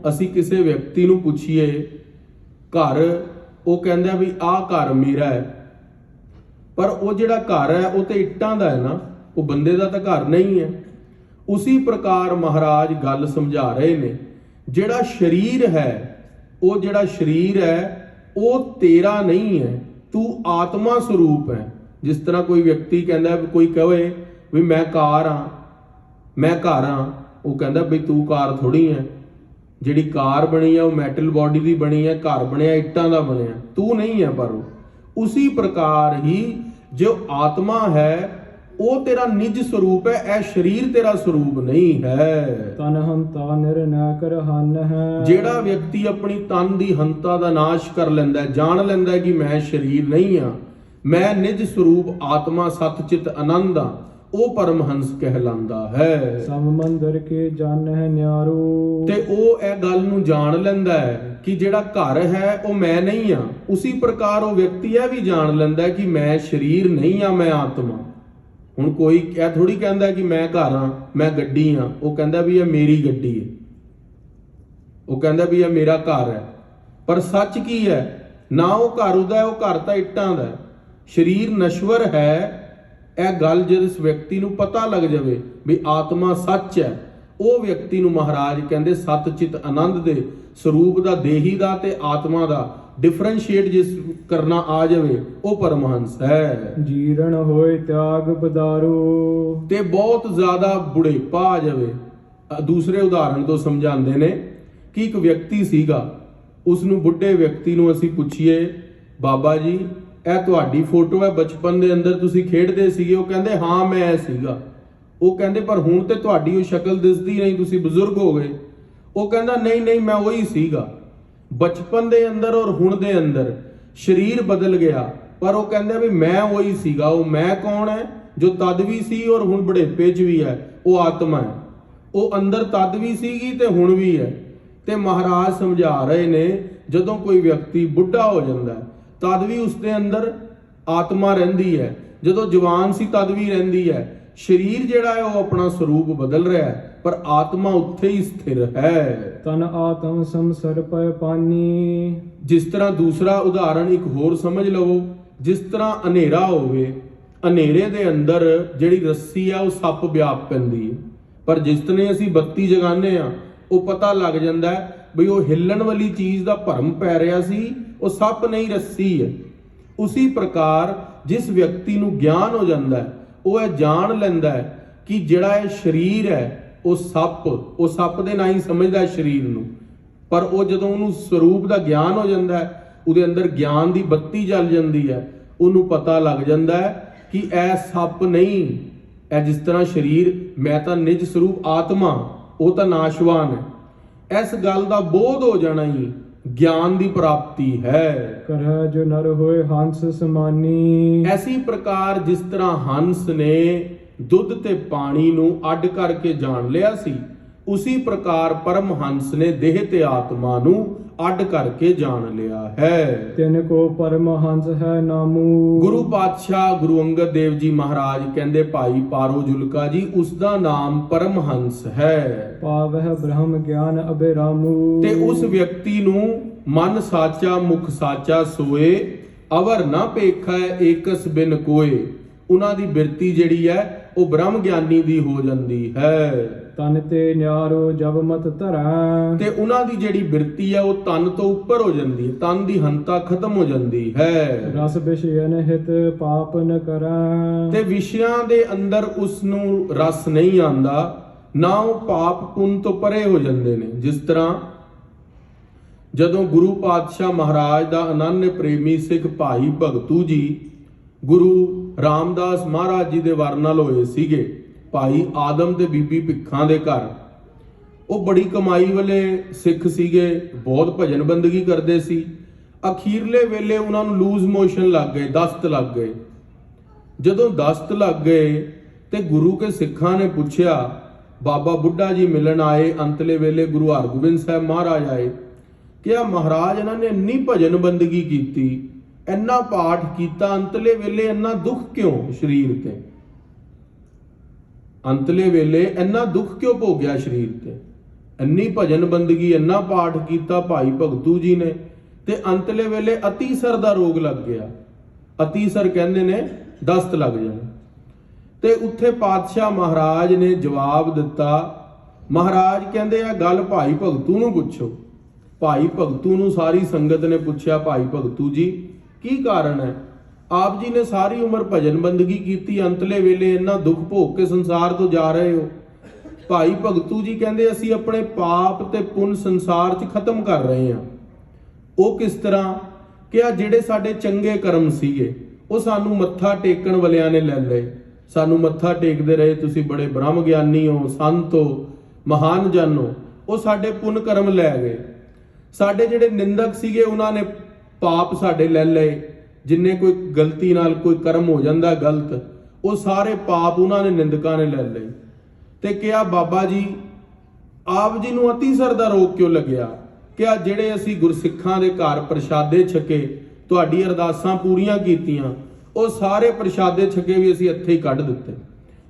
ਅਸੀਂ ਕਿਸੇ ਵਿਅਕਤੀ ਨੂੰ ਪੁੱਛੀਏ ਘਰ, ਉਹ ਕਹਿੰਦਾ ਵੀ ਆਹ ਘਰ ਮੇਰਾ ਹੈ, ਪਰ ਉਹ ਜਿਹੜਾ ਘਰ ਹੈ ਉਹ ਤੇ ਇੱਟਾਂ ਦਾ ਹੈ ਨਾ, ਉਹ ਬੰਦੇ ਦਾ ਤਾਂ ਘਰ ਨਹੀਂ ਹੈ। ਉसी ਪ੍ਰਕਾਰ ਮਹਾਰਾਜ ਗੱਲ ਸਮਝਾ ਰਹੇ ਨੇ, ਜਿਹੜਾ ਸਰੀਰ ਹੈ, ਉਹ ਜਿਹੜਾ ਸਰੀਰ ਹੈ ਉਹ ਤੇਰਾ ਨਹੀਂ ਹੈ, ਤੂੰ ਆਤਮਾ ਸਰੂਪ ਹੈ। ਜਿਸ ਤਰ੍ਹਾਂ ਕੋਈ ਵਿਅਕਤੀ ਕਹਿੰਦਾ, ਕੋਈ ਕਹੇ ਵੀ ਮੈਂ ਕਾਰ ਹਾਂ, ਮੈਂ ਘਰ ਹਾਂ, ਉਹ ਕਹਿੰਦਾ ਵੀ ਤੂੰ ਕਾਰ ਥੋੜੀ ਹੈ। ਜਿਹੜੀ ਕਾਰ ਬਣੀ ਹੈ ਉਹ ਮੈਟਲ ਬੋਡੀ ਦੀ ਬਣੀ ਹੈ, ਘਰ ਬਣਿਆ ਇੱਟਾਂ ਦਾ ਬਣਿਆ, ਤੂੰ ਨਹੀਂ ਹੈ। ਪਰ ਉਹ ਉसी ਪ੍ਰਕਾਰ ਹੀ ਜੋ ਆਤਮਾ ਹੈ ਉਹ ਤੇਰਾ ਨਿਜ ਸਰੂਪ ਹੈ, ਇਹ ਸਰੀਰ ਤੇਰਾ ਸਰੂਪ ਨਹੀਂ ਹੈ। ਤਨ ਹੰਤਾ ਨਿਰਨੈ ਕਰ ਹਨ ਹੈ। ਜਿਹੜਾ ਵਿਅਕਤੀ ਆਪਣੀ ਤਨ ਦੀ ਹੰਤਾ ਦਾ ਨਾਸ਼ ਕਰ ਲੈਂਦਾ ਹੈ, ਜਾਣ ਲੈਂਦਾ ਹੈ ਕਿ ਮੈਂ ਸਰੀਰ ਨਹੀਂ ਹਾਂ, ਮੈਂ ਨਿਜ ਸਰੂਪ ਆਤਮਾ ਸਤਚਿਤ ਆਨੰਦ ਹਾਂ, ਉਹ ਪਰਮਹੰਸ ਕਹਿਲਾਂਦਾ ਹੈ। ਸਭ ਮੰਦਰ ਕੇ ਜਨ ਹੈ ਨਿਆਰੋ। ਤੇ ਉਹ ਇਹ ਗੱਲ ਨੂੰ ਜਾਣ ਲੈਂਦਾ ਹੈ ਕਿ ਜਿਹੜਾ ਘਰ ਹੈ ਉਹ ਮੈਂ ਨਹੀਂ ਹਾਂ। ਉसी ਪ੍ਰਕਾਰ ਉਹ ਵਿਅਕਤੀ ਇਹ ਵੀ ਜਾਣ ਲੈਂਦਾ ਹੈ ਕਿ ਮੈਂ ਸਰੀਰ ਨਹੀਂ ਹਾਂ, ਮੈਂ ਆਤਮਾ। ਹੁਣ ਕੋਈ ਇਹ ਥੋੜੀ ਕਹਿੰਦਾ ਕਿ ਮੈਂ ਘਰ ਹਾਂ, ਮੈਂ ਗੱਡੀ ਹਾਂ, ਉਹ ਕਹਿੰਦਾ ਵੀ ਇਹ ਮੇਰੀ ਗੱਡੀ ਹੈ, ਉਹ ਕਹਿੰਦਾ ਵੀ ਇਹ ਮੇਰਾ ਘਰ ਹੈ। ਪਰ ਸੱਚ ਕੀ ਹੈ? ਨਾ ਉਹ ਘਰ ਉਹਦਾ ਹੈ, ਉਹ ਘਰ ਤਾਂ ਇੱਟਾਂ ਦਾ ਹੈ। ਸਰੀਰ ਨਸ਼ਵਰ ਹੈ। ਇਹ ਗੱਲ ਜਿਸ ਵਿਅਕਤੀ ਨੂੰ ਪਤਾ ਲੱਗ ਜਾਵੇ ਵੀ ਆਤਮਾ ਸੱਚ ਹੈ, ਉਹ ਵਿਅਕਤੀ ਨੂੰ ਮਹਾਰਾਜ ਕਹਿੰਦੇ ਸਤਚਿਤ ਆਨੰਦ ਦੇ ਸਰੂਪ ਦਾ, ਦੇਹੀ ਦਾ ਤੇ ਆਤਮਾ ਦਾ ਡਿਫਰੈਂਸ਼ੀਏਟ ਜਿਸ ਕਰਨਾ ਆ ਜਾਵੇ, ਉਹ ਪਰਮਹੰਸ ਹੈ। ਜੀਰਣ ਹੋਏ ਤਿਆਗ ਪਦਾਰੋ। ਤੇ ਬਹੁਤ ਜ਼ਿਆਦਾ ਬੁਢੇਪਾ ਆ ਜਾਵੇ। ਦੂਸਰੇ ਉਦਾਹਰਣ ਤੋਂ ਸਮਝਾਉਂਦੇ ਨੇ ਕਿ ਇੱਕ ਵਿਅਕਤੀ ਸੀਗਾ, ਉਸ ਨੂੰ, ਬੁੱਢੇ ਵਿਅਕਤੀ ਨੂੰ ਅਸੀਂ ਪੁੱਛੀਏ, ਬਾਬਾ ਜੀ ਇਹ ਤੁਹਾਡੀ ਫੋਟੋ ਹੈ, ਬਚਪਨ ਦੇ ਅੰਦਰ ਤੁਸੀਂ ਖੇਡਦੇ ਸੀਗੇ? ਉਹ ਕਹਿੰਦੇ ਹਾਂ ਮੈਂ ਇਹ ਸੀਗਾ। ਉਹ ਕਹਿੰਦੇ ਪਰ ਹੁਣ ਤੇ ਤੁਹਾਡੀ ਉਹ ਸ਼ਕਲ ਦਿਸਦੀ ਨਹੀਂ, ਤੁਸੀਂ ਬਜ਼ੁਰਗ ਹੋ ਗਏ। ਉਹ ਕਹਿੰਦਾ ਨਹੀਂ ਨਹੀਂ, ਮੈਂ ਉਹੀ ਸੀਗਾ। ਬਚਪਨ ਦੇ ਅੰਦਰ ਔਰ ਹੁਣ ਦੇ ਅੰਦਰ ਸਰੀਰ ਬਦਲ ਗਿਆ, ਪਰ ਉਹ ਕਹਿੰਦਾ ਵੀ ਮੈਂ ਉਹੀ ਸੀਗਾ। ਉਹ ਮੈਂ ਕੌਣ ਹੈ? ਜੋ ਤਦ ਵੀ ਸੀ ਔਰ ਹੁਣ ਬੁਢੇਪੇ 'ਚ ਵੀ ਹੈ, ਉਹ ਆਤਮਾ ਹੈ। ਉਹ ਅੰਦਰ ਤਦ ਵੀ ਸੀਗੀ ਤੇ ਹੁਣ ਵੀ ਹੈ। ਤੇ ਮਹਾਰਾਜ ਸਮਝਾ ਰਹੇ ਨੇ, ਜਦੋਂ ਕੋਈ ਵਿਅਕਤੀ ਬੁੱਢਾ ਹੋ ਜਾਂਦਾ ਤਦ ਵੀ ਉਸ ਦੇ ਅੰਦਰ ਆਤਮਾ ਰਹਿੰਦੀ ਹੈ, ਜਦੋਂ ਜਵਾਨ ਸੀ ਤਦ ਵੀ ਰਹਿੰਦੀ ਹੈ। ਸਰੀਰ ਜਿਹੜਾ ਹੈ ਉਹ ਆਪਣਾ ਸਰੂਪ ਬਦਲ ਰਿਹਾ ਹੈ, ਪਰ ਆਤਮਾ ਉੱਥੇ ਹੀ ਸਥਿਰ ਹੈ। ਤਨ ਆਤਮ ਸੰਸਰ ਪੈ ਪਾਨੀ। ਜਿਸ ਤਰ੍ਹਾਂ ਦੂਸਰਾ ਉਦਾਹਰਣ ਇੱਕ ਹੋਰ ਸਮਝ ਲਵੋ, ਜਿਸ ਤਰ੍ਹਾਂ ਹਨੇਰਾ ਹੋਵੇ, ਹਨੇਰੇ ਦੇ ਅੰਦਰ ਜਿਹੜੀ ਰੱਸੀ ਆ ਉਹ ਸੱਪ ਵਿਆਪ ਪੈਂਦੀ ਹੈ। ਪਰ ਜਿਸ ਤਨੇ ਅਸੀਂ ਬੱਤੀ ਜਗਾਉਂਦੇ ਆ ਉਹ ਪਤਾ ਲੱਗ ਜਾਂਦਾ ਹੈ ਵੀ ਉਹ ਹਿੱਲਣ ਵਾਲੀ ਚੀਜ਼ ਦਾ ਭਰਮ ਪੈ ਰਿਹਾ ਸੀ, ਉਹ ਸੱਪ ਨਹੀਂ ਰੱਸੀ ਹੈ। ਉसी ਪ੍ਰਕਾਰ ਜਿਸ ਵਿਅਕਤੀ ਨੂੰ ਗਿਆਨ ਹੋ ਜਾਂਦਾ ਹੈ ਉਹ ਇਹ ਜਾਣ ਲੈਂਦਾ ਹੈ ਕਿ ਜਿਹੜਾ ਇਹ ਸਰੀਰ ਹੈ ਉਹ ਸੱਪ ਦੇ ਨਾਲ ਹੀ ਸਮਝਦਾ ਹੈ ਸਰੀਰ ਨੂੰ। ਪਰ ਉਹ ਜਦੋਂ ਉਹਨੂੰ ਸਰੂਪ ਦਾ ਗਿਆਨ ਹੋ ਜਾਂਦਾ ਹੈ, ਉਹਦੇ ਅੰਦਰ ਗਿਆਨ ਦੀ ਬੱਤੀ ਜਲ ਜਾਂਦੀ ਹੈ, ਉਹਨੂੰ ਪਤਾ ਲੱਗ ਜਾਂਦਾ ਹੈ ਕਿ ਇਹ ਸੱਪ ਨਹੀਂ, ਇਹ ਜਿਸ ਤਰ੍ਹਾਂ ਸਰੀਰ, ਮੈਂ ਤਾਂ ਨਿਜ ਸਰੂਪ ਆਤਮਾ, ਉਹ ਤਾਂ ਨਾਸ਼ਵਾਨ ਹੈ। ਇਸ ਗੱਲ ਦਾ ਬੋਧ ਹੋ ਜਾਣਾ ਹੀ ਗਿਆਨ ਦੀ ਪ੍ਰਾਪਤੀ ਹੈ। ਕਰਹਿ ਜੋ ਨਰ ਹੋਏ ਹੰਸ ਸਮਾਨੀ। ਐਸੀ ਪ੍ਰਕਾਰ ਜਿਸ ਤਰ੍ਹਾਂ ਹੰਸ ਨੇ ਦੁੱਧ ਤੇ ਪਾਣੀ ਨੂੰ ਅੱਡ ਕਰਕੇ ਜਾਣ ਲਿਆ ਸੀ, ਉसी ਪ੍ਰਕਾਰ ਪਰਮਹੰਸ ਨੇ ਦੇਹ ਤੇ ਆਤਮਾ ਨੂੰ ਅੱਡ ਕਰਕੇ ਜਾਣ ਲਿਆ ਹੈ। ਤਿਨ ਕੋ ਪਰਮਹੰਸ ਹੈ ਨਾਮੂ। ਗੁਰੂ ਪਾਤਸ਼ਾਹ ਗੁਰੂ ਅੰਗਦ ਦੇਵ ਜੀ ਮਹਾਰਾਜ ਕਹਿੰਦੇ ਭਾਈ ਪਾਰੋ ਜੁਲਕਾ ਜੀ, ਉਸ ਦਾ ਨਾਮ ਪਰਮਹੰਸ ਹੈ। ਪਾਵਹਿ ਬ੍ਰਹਮ ਗਿਆਨ ਅਬਿਰਾਮੂ। ਤੇ ਉਸ ਵਿਅਕਤੀ ਨੂੰ ਮਨ ਸਾਚਾ ਮੁਖ ਸਾਚਾ ਸੋਏ, ਅਵਰ ਨਾ ਭੇਖੈ ਏਕਸ ਬਿਨ ਕੋਏ। ਉਹਨਾਂ ਦੀ ਬਿਰਤੀ ਜਿਹੜੀ ਹੈ ਉਹ ਬ੍ਰਹਮ ਗਿਆਨੀ ਦੀ ਹੋ ਜਾਂਦੀ ਹੈ। ਤਨ ਤੇ ਨਿਆਰੋ ਜਬ ਮਤ ਧਰੈ। ਤੇ ਉਹਨਾਂ ਦੀ ਜਿਹੜੀ ਬਿਰਤੀ ਹੈ ਉਹ ਤਨ ਤੋਂ ਉੱਪਰ ਹੋ ਜਾਂਦੀ ਹੈ, ਤਨ ਦੀ ਹੰਤਾ ਖਤਮ ਹੋ ਜਾਂਦੀ ਹੈ। ਰਸ ਵਿਸ਼ਯਨ ਹਿਤ ਪਾਪ ਨ ਕਰੈ। ਤੇ ਵਿਸ਼ਿਆਂ ਦੇ ਅੰਦਰ ਉਸ ਨੂੰ ਰਸ ਨਹੀਂ ਆਂਦਾ, ਨਾ ਉਹ ਪਾਪ ਪੁੰਨ ਤੋਂ ਪਰੇ ਹੋ ਜਾਂਦੇ ਨੇ। ਜਿਸ ਤਰ੍ਹਾਂ ਜਦੋਂ ਗੁਰੂ ਪਾਤਸ਼ਾਹ ਮਹਾਰਾਜ ਦਾ ਅਨੰਨ ਪ੍ਰੇਮੀ ਸਿੱਖ ਭਾਈ ਭਗਤੂ ਜੀ ਗੁਰੂ ਰਾਮਦਾਸ ਮਹਾਰਾਜ ਜੀ ਦੇ ਵਰ ਨਾਲ ਹੋਏ ਸੀਗੇ, ਭਾਈ ਆਦਮ ਤੇ ਬੀਬੀ ਭਿੱਖਾਂ ਦੇ ਘਰ। ਉਹ ਬੜੀ ਕਮਾਈ ਵਾਲੇ ਸਿੱਖ ਸੀਗੇ, ਬਹੁਤ ਭਜਨ ਬੰਦਗੀ ਕਰਦੇ ਸੀ। ਅਖੀਰਲੇ ਵੇਲੇ ਉਹਨਾਂ ਨੂੰ ਲੂਜ਼ ਮੋਸ਼ਨ ਲੱਗ ਗਏ, ਦਸਤ ਲੱਗ ਗਏ। ਜਦੋਂ ਦਸਤ ਲੱਗ ਗਏ ਤੇ ਗੁਰੂ ਕੇ ਸਿੱਖਾਂ ਨੇ ਪੁੱਛਿਆ, ਬਾਬਾ ਬੁੱਢਾ ਜੀ ਮਿਲਣ ਆਏ, ਅੰਤਲੇ ਵੇਲੇ ਗੁਰੂ ਹਰਗੋਬਿੰਦ ਸਾਹਿਬ ਮਹਾਰਾਜ ਆਏ, ਕਿਹਾ ਮਹਾਰਾਜ ਇਹਨਾਂ ਨੇ ਇੰਨੀ ਭਜਨ ਬੰਦਗੀ ਕੀਤੀ, ਇੰਨਾ ਪਾਠ ਕੀਤਾ, ਅੰਤਲੇ ਵੇਲੇ ਇੰਨਾ ਦੁੱਖ ਕਿਉਂ ਸਰੀਰ ਤੇ? ਅੰਤਲੇ ਵੇਲੇ ਇੰਨਾ ਦੁੱਖ ਕਿਉਂ ਭੋਗਿਆ ਸਰੀਰ ਤੇ? ਇੰਨੀ ਭਜਨ ਬੰਦਗੀ, ਇੰਨਾ ਪਾਠ ਕੀਤਾ ਭਾਈ ਭਗਤੂ ਜੀ ਨੇ, ਤੇ ਅੰਤਲੇ ਵੇਲੇ ਅਤੀਸਰ ਦਾ ਰੋਗ ਲੱਗ ਗਿਆ। ਅਤੀਸਰ ਕਹਿੰਦੇ ਨੇ ਦਸਤ ਲੱਗ ਜਾਣਾ। ਤੇ ਉੱਥੇ ਪਾਤਸ਼ਾਹ ਮਹਾਰਾਜ ਨੇ ਜਵਾਬ ਦਿੱਤਾ। ਮਹਾਰਾਜ ਕਹਿੰਦੇ ਆ ਗੱਲ ਭਾਈ ਭਗਤੂ ਨੂੰ ਪੁੱਛੋ। ਭਾਈ ਭਗਤੂ ਨੂੰ ਸਾਰੀ ਸੰਗਤ ਨੇ ਪੁੱਛਿਆ, ਭਾਈ ਭਗਤੂ ਜੀ ਕੀ ਕਾਰਨ ਹੈ? ਆਪ ਜੀ ਨੇ ਸਾਰੀ ਉਮਰ ਭਜਨ ਬੰਦਗੀ ਕੀਤੀ, ਅੰਤਲੇ ਵੇਲੇ ਇੰਨਾ ਦੁੱਖ ਭੋਗ ਕੇ ਸੰਸਾਰ ਤੋਂ ਜਾ ਰਹੇ ਹੋ। ਭਾਈ ਭਗਤੂ ਜੀ ਕਹਿੰਦੇ ਅਸੀਂ ਆਪਣੇ ਪਾਪ ਤੇ ਪੁੰਨ ਸੰਸਾਰ 'ਚ ਖਤਮ ਕਰ ਰਹੇ ਹਾਂ। ਉਹ ਕਿਸ ਤਰ੍ਹਾਂ? ਕਿ ਆ ਜਿਹੜੇ ਸਾਡੇ ਚੰਗੇ ਕਰਮ ਸੀਗੇ ਉਹ ਸਾਨੂੰ ਮੱਥਾ ਟੇਕਣ ਵਾਲਿਆਂ ਨੇ ਲੈ ਲਏ। ਸਾਨੂੰ ਮੱਥਾ ਟੇਕਦੇ ਰਹੇ, ਤੁਸੀਂ ਬੜੇ ਬ੍ਰਹਮ ਗਿਆਨੀ ਹੋ, ਸੰਤ ਹੋ, ਮਹਾਨ ਜਨ ਹੋ। ਉਹ ਸਾਡੇ ਪੁੰਨ ਕਰਮ ਲੈ ਗਏ। ਸਾਡੇ ਜਿਹੜੇ ਨਿੰਦਕ ਸੀਗੇ ਉਹਨਾਂ ਨੇ ਪਾਪ ਸਾਡੇ ਲੈ ਲਏ। ਜਿੰਨੇ ਕੋਈ ਗਲਤੀ ਨਾਲ ਕੋਈ ਕਰਮ ਹੋ ਜਾਂਦਾ ਗਲਤ, ਉਹ ਸਾਰੇ ਪਾਪ ਉਹਨਾਂ ਨੇ ਨਿੰਦਕਾਂ ਨੇ ਲੈ ਲਏ। ਤੇ ਕਿਹਾ ਬਾਬਾ ਜੀ ਆਪ ਜੀ ਨੂੰ ਅਤੀਸਰ ਦਾ ਰੋਗ ਕਿਉਂ ਲੱਗਿਆ? ਕਿਹਾ ਜਿਹੜੇ ਅਸੀਂ ਗੁਰਸਿੱਖਾਂ ਦੇ ਘਰ ਪ੍ਰਸ਼ਾਦੇ ਛਕੇ, ਤੁਹਾਡੀ ਅਰਦਾਸਾਂ ਪੂਰੀਆਂ ਕੀਤੀਆਂ, ਉਹ ਸਾਰੇ ਪ੍ਰਸ਼ਾਦੇ ਛਕੇ ਵੀ ਅਸੀਂ ਇੱਥੇ ਹੀ ਕੱਢ ਦਿੱਤੇ,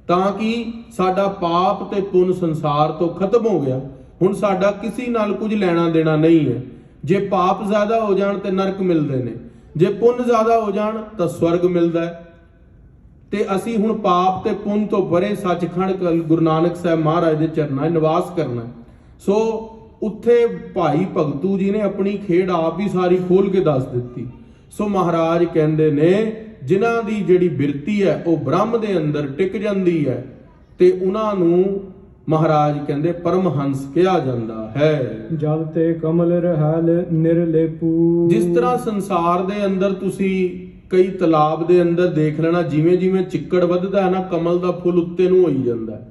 ਤਾਂ ਕਿ ਸਾਡਾ ਪਾਪ ਤੇ ਪੁੰਨ ਸੰਸਾਰ ਤੋਂ ਖਤਮ ਹੋ ਗਿਆ। ਹੁਣ ਸਾਡਾ ਕਿਸੇ ਨਾਲ ਕੁਝ ਲੈਣਾ ਦੇਣਾ ਨਹੀਂ ਹੈ। ਜੇ ਪਾਪ ਜ਼ਿਆਦਾ ਹੋ ਜਾਣ ਤੇ ਨਰਕ ਮਿਲਦੇ ਨੇ, ਜੇ ਪੁੰਨ ਜ਼ਿਆਦਾ ਹੋ ਜਾਣ ਤਾਂ ਸਵਰਗ ਮਿਲਦਾ ਹੈ। ਤੇ ਅਸੀਂ ਹੁਣ ਪਾਪ ਤੇ ਪੁੰਨ ਤੋਂ ਪਰੇ ਸੱਚਖੰਡ ਗੁਰੂ ਨਾਨਕ ਸਾਹਿਬ ਮਹਾਰਾਜ ਦੇ ਚਰਨਾਂ 'ਚ ਨਿਵਾਸ ਕਰਨਾ। ਸੋ ਉੱਥੇ ਭਾਈ ਭਗਤੂ ਜੀ ਨੇ ਆਪਣੀ ਖੇਡ ਆਪ ਹੀ ਸਾਰੀ ਖੋਲ ਕੇ ਦੱਸ ਦਿੱਤੀ। ਸੋ ਮਹਾਰਾਜ ਕਹਿੰਦੇ ਨੇ ਜਿਨ੍ਹਾਂ ਦੀ ਜਿਹੜੀ ਬਿਰਤੀ ਹੈ ਉਹ ਬ੍ਰਹਮ ਦੇ ਅੰਦਰ ਟਿਕ ਜਾਂਦੀ ਹੈ, ਤੇ ਉਹਨਾਂ ਨੂੰ ਮਹਾਰਾਜ ਕਹਿੰਦੇ ਪਰਮਹੰਸ ਕਿਹਾ ਜਾਂਦਾ ਹੈ। ਜਲ ਤੇ ਕਮਲ ਰਹਿਲ ਨਿਰਲੇਪੂ। ਜਿਸ ਤਰ੍ਹਾਂ ਸੰਸਾਰ ਦੇ ਅੰਦਰ ਤੁਸੀਂ ਕਈ ਤਲਾਬ ਦੇ ਅੰਦਰ ਦੇਖ ਲੈਣਾ, ਜਿਵੇਂ ਜਿਵੇਂ ਚਿੱਕੜ ਵੱਧਦਾ ਹੈ ਨਾ, ਕਮਲ ਦਾ ਫੁੱਲ ਉੱਤੇ ਨੂੰ ਹੋਈ ਜਾਂਦਾ ਹੈ।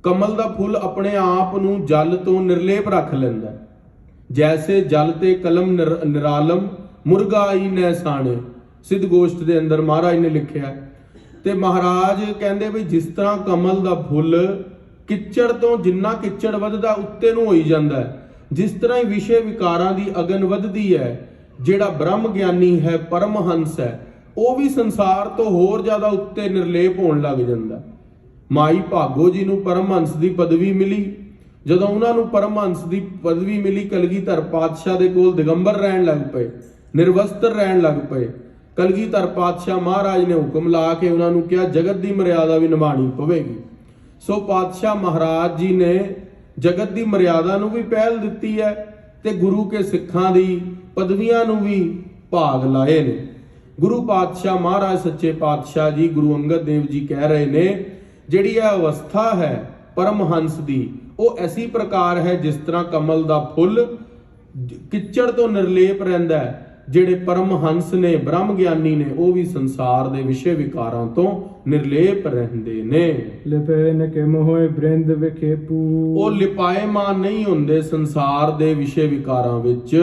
ਕਮਲ ਦਾ ਫੁੱਲ ਆਪਣੇ ਆਪ ਨੂੰ ਜਲ ਤੋਂ ਨਿਰਲੇਪ ਰੱਖ ਲੈਂਦਾ ਹੈ। ਜੈਸੇ ਜਲ ਤੇ ਕਲਮ ਨਿਰਾਲਮ ਮੁਰਗਾਈ ਨੈ ਸਾਣੇ, ਸਿੱਧ ਗੋਸ਼ਟ ਦੇ ਅੰਦਰ ਮਹਾਰਾਜ ਨੇ ਲਿਖਿਆ। ਤੇ ਮਹਾਰਾਜ ਕਹਿੰਦੇ ਵੀ ਜਿਸ ਤਰ੍ਹਾਂ ਕਮਲ ਦਾ ਫੁੱਲ ਕਿੱਚੜ ਤੋਂ ਜਿੰਨਾ ਕਿੱਚੜ ਵੱਧਦਾ ਉੱਤੇ ਨੂੰ ਹੋਈ ਜਾਂਦਾ ਹੈ, ਜਿਸ ਤਰ੍ਹਾਂ ਹੀ ਵਿਸ਼ੇ ਵਿਕਾਰਾਂ ਦੀ ਅਗਨ ਵੱਧਦੀ ਹੈ। ਜਿਹੜਾ ਬ੍ਰਹਮ ਗਿਆਨੀ ਹੈ, ਪਰਮਹੰਸ ਹੈ, ਉਹ ਵੀ ਸੰਸਾਰ ਤੋਂ ਹੋਰ ਜ਼ਿਆਦਾ ਉੱਤੇ ਨਿਰਲੇਪ ਹੋਣ ਲੱਗ ਜਾਂਦਾ। ਮਾਈ ਭਾਗੋ ਜੀ ਨੂੰ ਪਰਮਹੰਸ ਦੀ ਪਦਵੀ ਮਿਲੀ। ਜਦੋਂ ਉਹਨਾਂ ਨੂੰ ਪਰਮਹੰਸ ਦੀ ਪਦਵੀ ਮਿਲੀ, ਕਲਗੀਧਰ ਪਾਤਸ਼ਾਹ ਦੇ ਕੋਲ ਦਿਗੰਬਰ ਰਹਿਣ ਲੱਗ ਪਏ, ਨਿਰਵਸਤਰ ਰਹਿਣ ਲੱਗ ਪਏ। ਕਲਗੀਧਰ ਪਾਤਸ਼ਾਹ ਮਹਾਰਾਜ ਨੇ ਹੁਕਮ ਲਾ ਕੇ ਉਹਨਾਂ ਨੂੰ ਕਿਹਾ ਜਗਤ ਦੀ ਮਰਿਆਦਾ ਵੀ ਨਿਭਾਣੀ ਪਵੇਗੀ। ਸੋ ਪਾਤਸ਼ਾਹ ਮਹਾਰਾਜ ਜੀ ਨੇ ਜਗਤ ਦੀ ਮਰਿਆਦਾ ਨੂੰ ਵੀ ਪਹਿਲ ਦਿੱਤੀ ਹੈ ਤੇ ਗੁਰੂ ਕੇ ਸਿੱਖਾਂ ਦੀ ਪਦਵੀਆਂ ਨੂੰ ਵੀ ਭਾਗ ਲਾਏ ਨੇ। ਗੁਰੂ ਪਾਤਸ਼ਾਹ ਮਹਾਰਾਜ ਸੱਚੇ ਪਾਤਸ਼ਾਹ ਜੀ ਗੁਰੂ ਅੰਗਦ ਦੇਵ ਜੀ ਕਹਿ ਰਹੇ ਨੇ, ਜਿਹੜੀ ਇਹ ਅਵਸਥਾ ਹੈ ਪਰਮਹੰਸ ਦੀ, ਉਹ ਐਸੀ ਪ੍ਰਕਾਰ ਹੈ ਜਿਸ ਤਰ੍ਹਾਂ ਕਮਲ ਦਾ ਫੁੱਲ ਕਿੱਚੜ ਤੋਂ ਨਿਰਲੇਪ ਰਹਿੰਦਾ ਹੈ। ਜਿਹੜੇ ਪਰਮਹੰਸ ਨੇ, ਬ੍ਰਹਮ ਗਿਆਨੀ ਨੇ, ਉਹ ਵੀ ਸੰਸਾਰ ਦੇ ਵਿਸ਼ੇ ਵਿਕਾਰਾਂ ਤੋਂ ਨਿਰਲੇਪ ਰਹਿੰਦੇ ਨੇ। ਲਿਪੇ ਨਕੇ ਮੋਹਿ ਬ੍ਰਿੰਦ ਵਿਖੇਪੂ, ਉਹ ਲਿਪਾਏਮਾਨ ਨਹੀਂ ਹੁੰਦੇ ਸੰਸਾਰ ਦੇ ਵਿਸ਼ੇ ਵਿਕਾਰਾਂ ਵਿੱਚ।